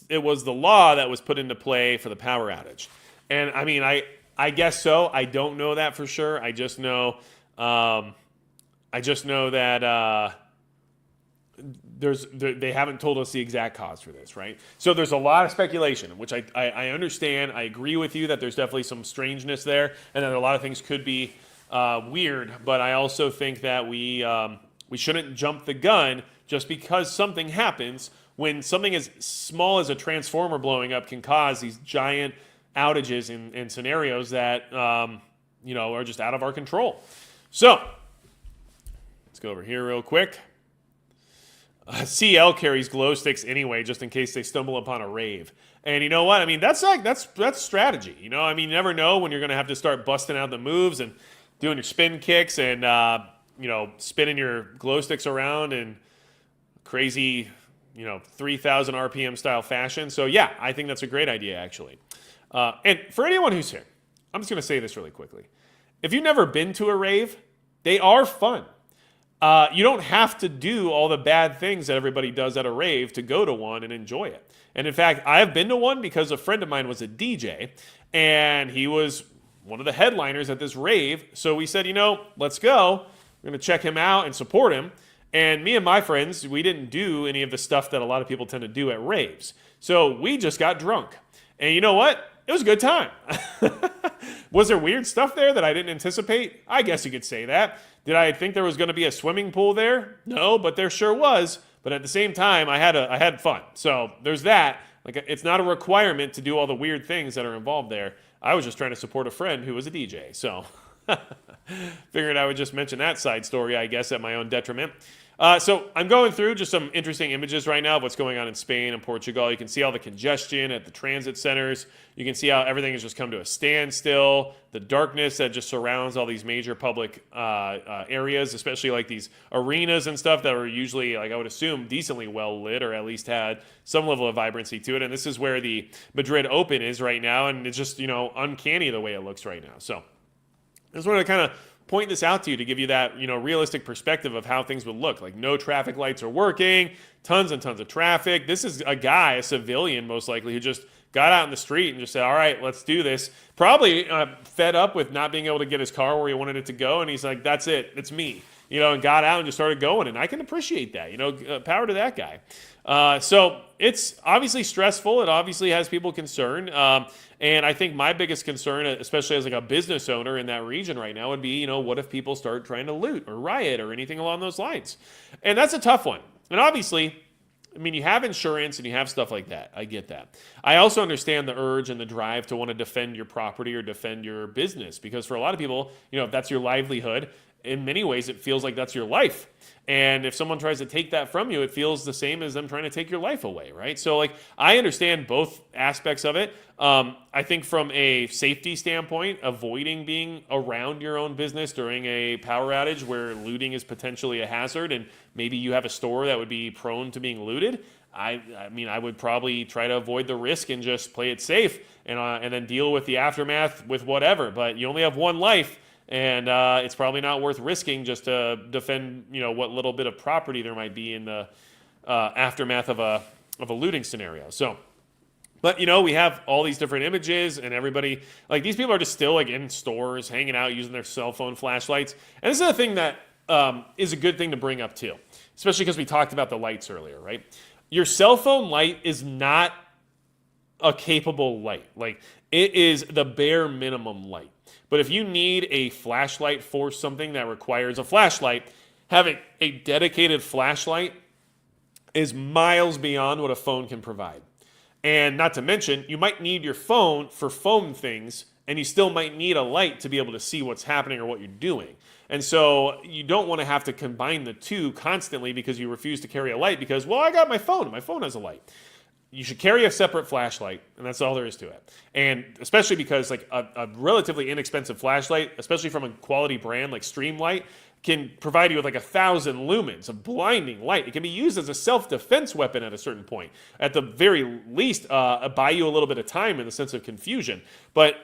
Speaker 1: it was the law that was put into play for the power outage, and I mean I guess so. I don't know that for sure. I just know that they haven't told us the exact cause for this, right? So there's a lot of speculation, which I understand. I agree with you that there's definitely some strangeness there, and that a lot of things could be weird. But I also think that we shouldn't jump the gun just because something happens, when something as small as a transformer blowing up can cause these giant outages in scenarios that are just out of our control. So look over here real quick. CL carries glow sticks anyway, just in case they stumble upon a rave. And you know what? I mean, that's strategy. You know, I mean, you never know when you're going to have to start busting out the moves and doing your spin kicks and spinning your glow sticks around in crazy, 3,000 RPM style fashion. So yeah, I think that's a great idea actually. And for anyone who's here, I'm just going to say this really quickly. If you've never been to a rave, they are fun. You don't have to do all the bad things that everybody does at a rave to go to one and enjoy it. And in fact, I have been to one because a friend of mine was a DJ, and he was one of the headliners at this rave. So we said, let's go. We're going to check him out and support him. And me and my friends, we didn't do any of the stuff that a lot of people tend to do at raves. So we just got drunk. And you know what? It was a good time. Was there weird stuff there that I didn't anticipate? I guess you could say that. Did I think there was going to be a swimming pool there? No, but there sure was. But at the same time, I had fun. So there's that. Like, it's not a requirement to do all the weird things that are involved there. I was just trying to support a friend who was a DJ. So figured I would just mention that side story, I guess, at my own detriment. So I'm going through just some interesting images right now of what's going on in Spain and Portugal. You can see all the congestion at the transit centers. You can see how everything has just come to a standstill. The darkness that just surrounds all these major public areas, especially like these arenas and stuff that are usually, like I would assume, decently well lit or at least had some level of vibrancy to it. And this is where the Madrid Open is right now. And it's just, uncanny the way it looks right now. So I just wanted to kind of point this out to you to give you that, realistic perspective of how things would look. Like, no traffic lights are working, tons and tons of traffic. This is a guy, a civilian most likely, who just got out in the street and just said, all right, let's do this. Probably fed up with not being able to get his car where he wanted it to go. And he's like, that's it. It's me. And got out and just started going. And I can appreciate that. Power to that guy. So it's obviously stressful. It obviously has people concerned. And I think my biggest concern, especially as like a business owner in that region right now, would be, what if people start trying to loot or riot or anything along those lines? And that's a tough one. And obviously, you have insurance and you have stuff like that. I get that. I also understand the urge and the drive to want to defend your property or defend your business, because for a lot of people, if that's your livelihood, in many ways, it feels like that's your life. And if someone tries to take that from you, it feels the same as them trying to take your life away, right? So, I understand both aspects of it. I think from a safety standpoint, avoiding being around your own business during a power outage where looting is potentially a hazard, and maybe you have a store that would be prone to being looted, I would probably try to avoid the risk and just play it safe and then deal with the aftermath with whatever. But you only have one life. And it's probably not worth risking just to defend, what little bit of property there might be in the aftermath of a looting scenario. So, but we have all these different images, and everybody, these people are just still in stores, hanging out, using their cell phone flashlights. And this is a thing that is a good thing to bring up too, especially because we talked about the lights earlier, right? Your cell phone light is not a capable light. It is the bare minimum light. But if you need a flashlight for something that requires a flashlight, having a dedicated flashlight is miles beyond what a phone can provide. And not to mention, you might need your phone for phone things, and you still might need a light to be able to see what's happening or what you're doing. And so you don't want to have to combine the two constantly because you refuse to carry a light because, I got my phone. My phone has a light. You should carry a separate flashlight, and that's all there is to it. And especially because a relatively inexpensive flashlight, especially from a quality brand like Streamlight, can provide you with 1,000 lumens of blinding light. It can be used as a self-defense weapon at a certain point. At the very least, buy you a little bit of time in the sense of confusion. But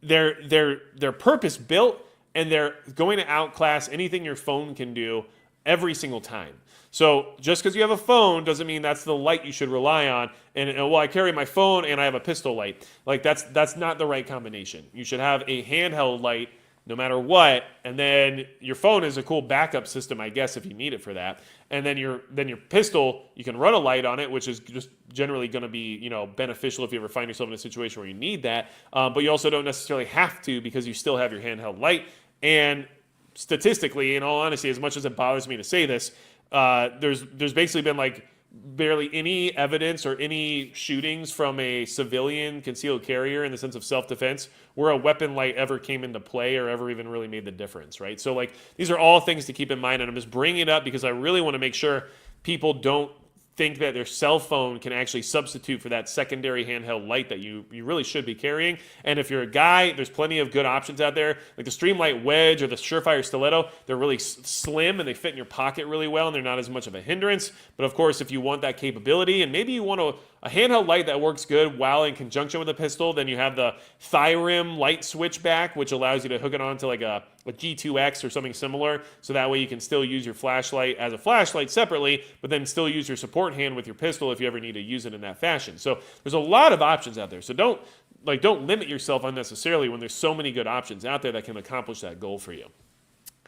Speaker 1: they're purpose-built, and they're going to outclass anything your phone can do every single time. So just because you have a phone doesn't mean that's the light you should rely on. And I carry my phone and I have a pistol light. That's not the right combination. You should have a handheld light no matter what, and then your phone is a cool backup system, I guess, if you need it for that. And then your pistol, you can run a light on it, which is just generally going to be beneficial if you ever find yourself in a situation where you need that. But you also don't necessarily have to, because you still have your handheld light. And statistically, in all honesty, as much as it bothers me to say this, there's basically been barely any evidence or any shootings from a civilian concealed carrier in the sense of self-defense where a weapon light ever came into play or ever even really made the difference, right? So like these are all things to keep in mind, and I'm just bringing it up because I really want to make sure people don't think that their cell phone can actually substitute for that secondary handheld light that you really should be carrying. And if you're a guy, there's plenty of good options out there, like the Streamlight Wedge or the Surefire Stiletto. They're really slim and they fit in your pocket really well, and they're not as much of a hindrance. But of course, if you want that capability, and maybe you want a handheld light that works good while in conjunction with a pistol, then you have the Thyrim light switchback, which allows you to hook it onto like a G2X or something similar, so that way you can still use your flashlight as a flashlight separately, but then still use your support hand with your pistol if you ever need to use it in that fashion. So there's a lot of options out there. So don't limit yourself unnecessarily when there's so many good options out there that can accomplish that goal for you.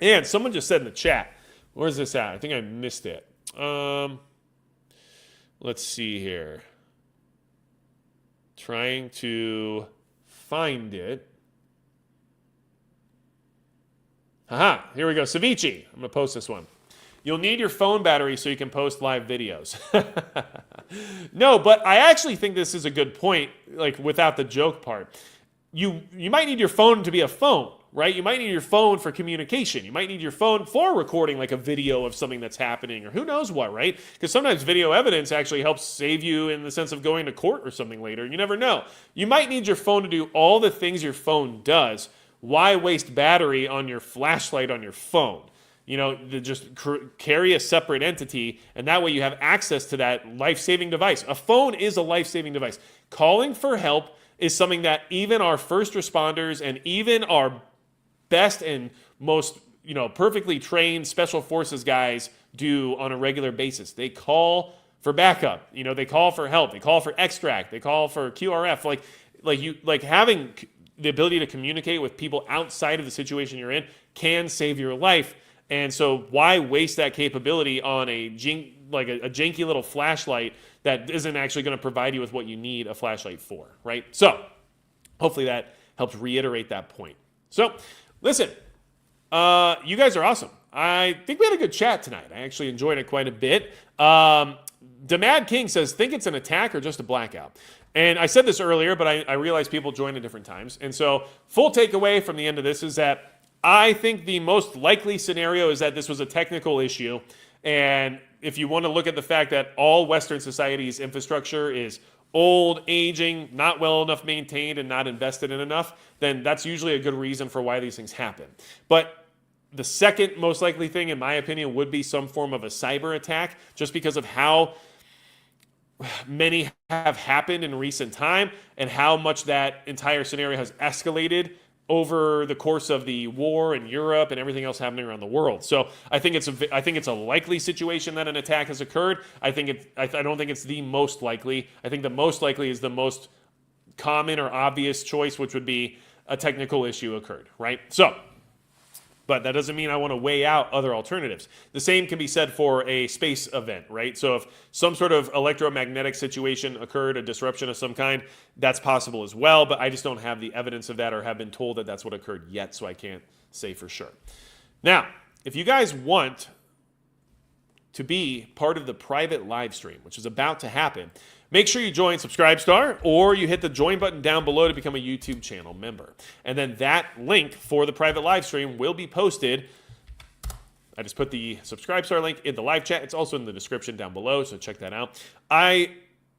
Speaker 1: And someone just said in the chat, where's this at? I think I missed it. Let's see here. Trying to find it. Aha, here we go. Ceviche. I'm going to post this one. You'll need your phone battery so you can post live videos. No, but I actually think this is a good point, like without the joke part. You might need your phone to be a phone, right? You might need your phone for communication. You might need your phone for recording like a video of something that's happening or who knows what, right? Because sometimes video evidence actually helps save you in the sense of going to court or something later. You never know. You might need your phone to do all the things your phone does. Why waste battery on your flashlight on your phone? You know, just carry a separate entity, and that way you have access to that life-saving device. A phone is a life-saving device. Calling for help is something that even our first responders and even our best and most, perfectly trained special forces guys do on a regular basis. They call for backup. They call for help. They call for extract. They call for QRF. Like having the ability to communicate with people outside of the situation you're in can save your life. And so why waste that capability on a janky little flashlight that isn't actually going to provide you with what you need a flashlight for, right? So hopefully that helps reiterate that point. So listen, you guys are awesome. I think we had a good chat tonight. I actually enjoyed it quite a bit. Damad King says, think it's an attack or just a blackout? And I said this earlier, but I realized people join at different times. And so full takeaway from the end of this is that I think the most likely scenario is that this was a technical issue. And if you want to look at the fact that all Western society's infrastructure is old, aging, not well enough maintained, and not invested in enough, then that's usually a good reason for why these things happen. But the second most likely thing, in my opinion, would be some form of a cyber attack, just because of how many have happened in recent time and how much that entire scenario has escalated over the course of the war in Europe and everything else happening around the world. So I think it's a likely situation that an attack has occurred. I don't think it's the most likely. I think the most likely is the most common or obvious choice, which would be a technical issue occurred, right? So, but that doesn't mean I want to weigh out other alternatives. The same can be said for a space event, right? So if some sort of electromagnetic situation occurred, a disruption of some kind, that's possible as well, but I just don't have the evidence of that or have been told that that's what occurred yet, so I can't say for sure. Now, if you guys want to be part of the private live stream, which is about to happen, make sure you join Subscribestar, or you hit the join button down below to become a YouTube channel member. And then that link for the private live stream will be posted. I just put the Subscribestar link in the live chat. It's also in the description down below, so check that out. I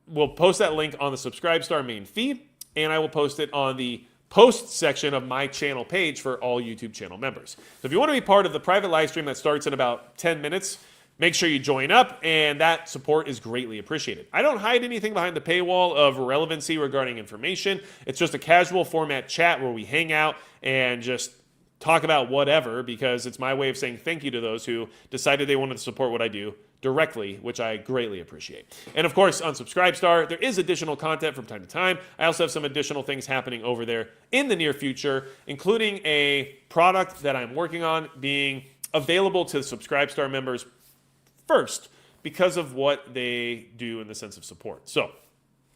Speaker 1: will post that link on the Subscribestar main feed, and I will post it on the post section of my channel page for all YouTube channel members. So if you want to be part of the private live stream that starts in about 10 minutes, make sure you join up, and that support is greatly appreciated. I don't hide anything behind the paywall of relevancy regarding information. It's just a casual format chat where we hang out and just talk about whatever, because it's my way of saying thank you to those who decided they wanted to support what I do directly, which I greatly appreciate. And of course, on Subscribestar, there is additional content from time to time. I also have some additional things happening over there in the near future, including a product that I'm working on being available to Subscribestar members first because of what they do in the sense of support. So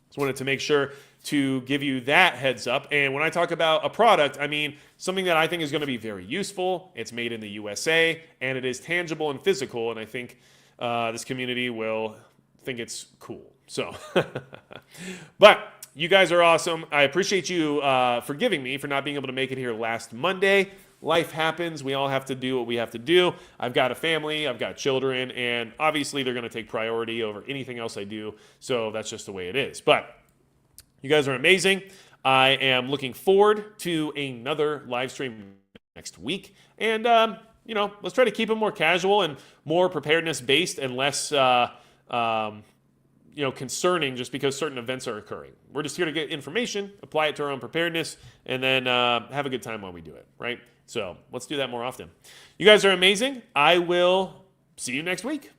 Speaker 1: just wanted to make sure to give you that heads up. And when I talk about a product, I mean something that I think is going to be very useful. It's made in the USA, and it is tangible and physical, and I think this community will think it's cool. So, but you guys are awesome. I appreciate you forgiving me for not being able to make it here last Monday. Life happens. We all have to do what we have to do. I've got a family. I've got children. And obviously, they're going to take priority over anything else I do. So that's just the way it is. But you guys are amazing. I am looking forward to another live stream next week. And, let's try to keep it more casual and more preparedness based and less, concerning just because certain events are occurring. We're just here to get information, apply it to our own preparedness, and then have a good time while we do it, right? So let's do that more often. You guys are amazing. I will see you next week.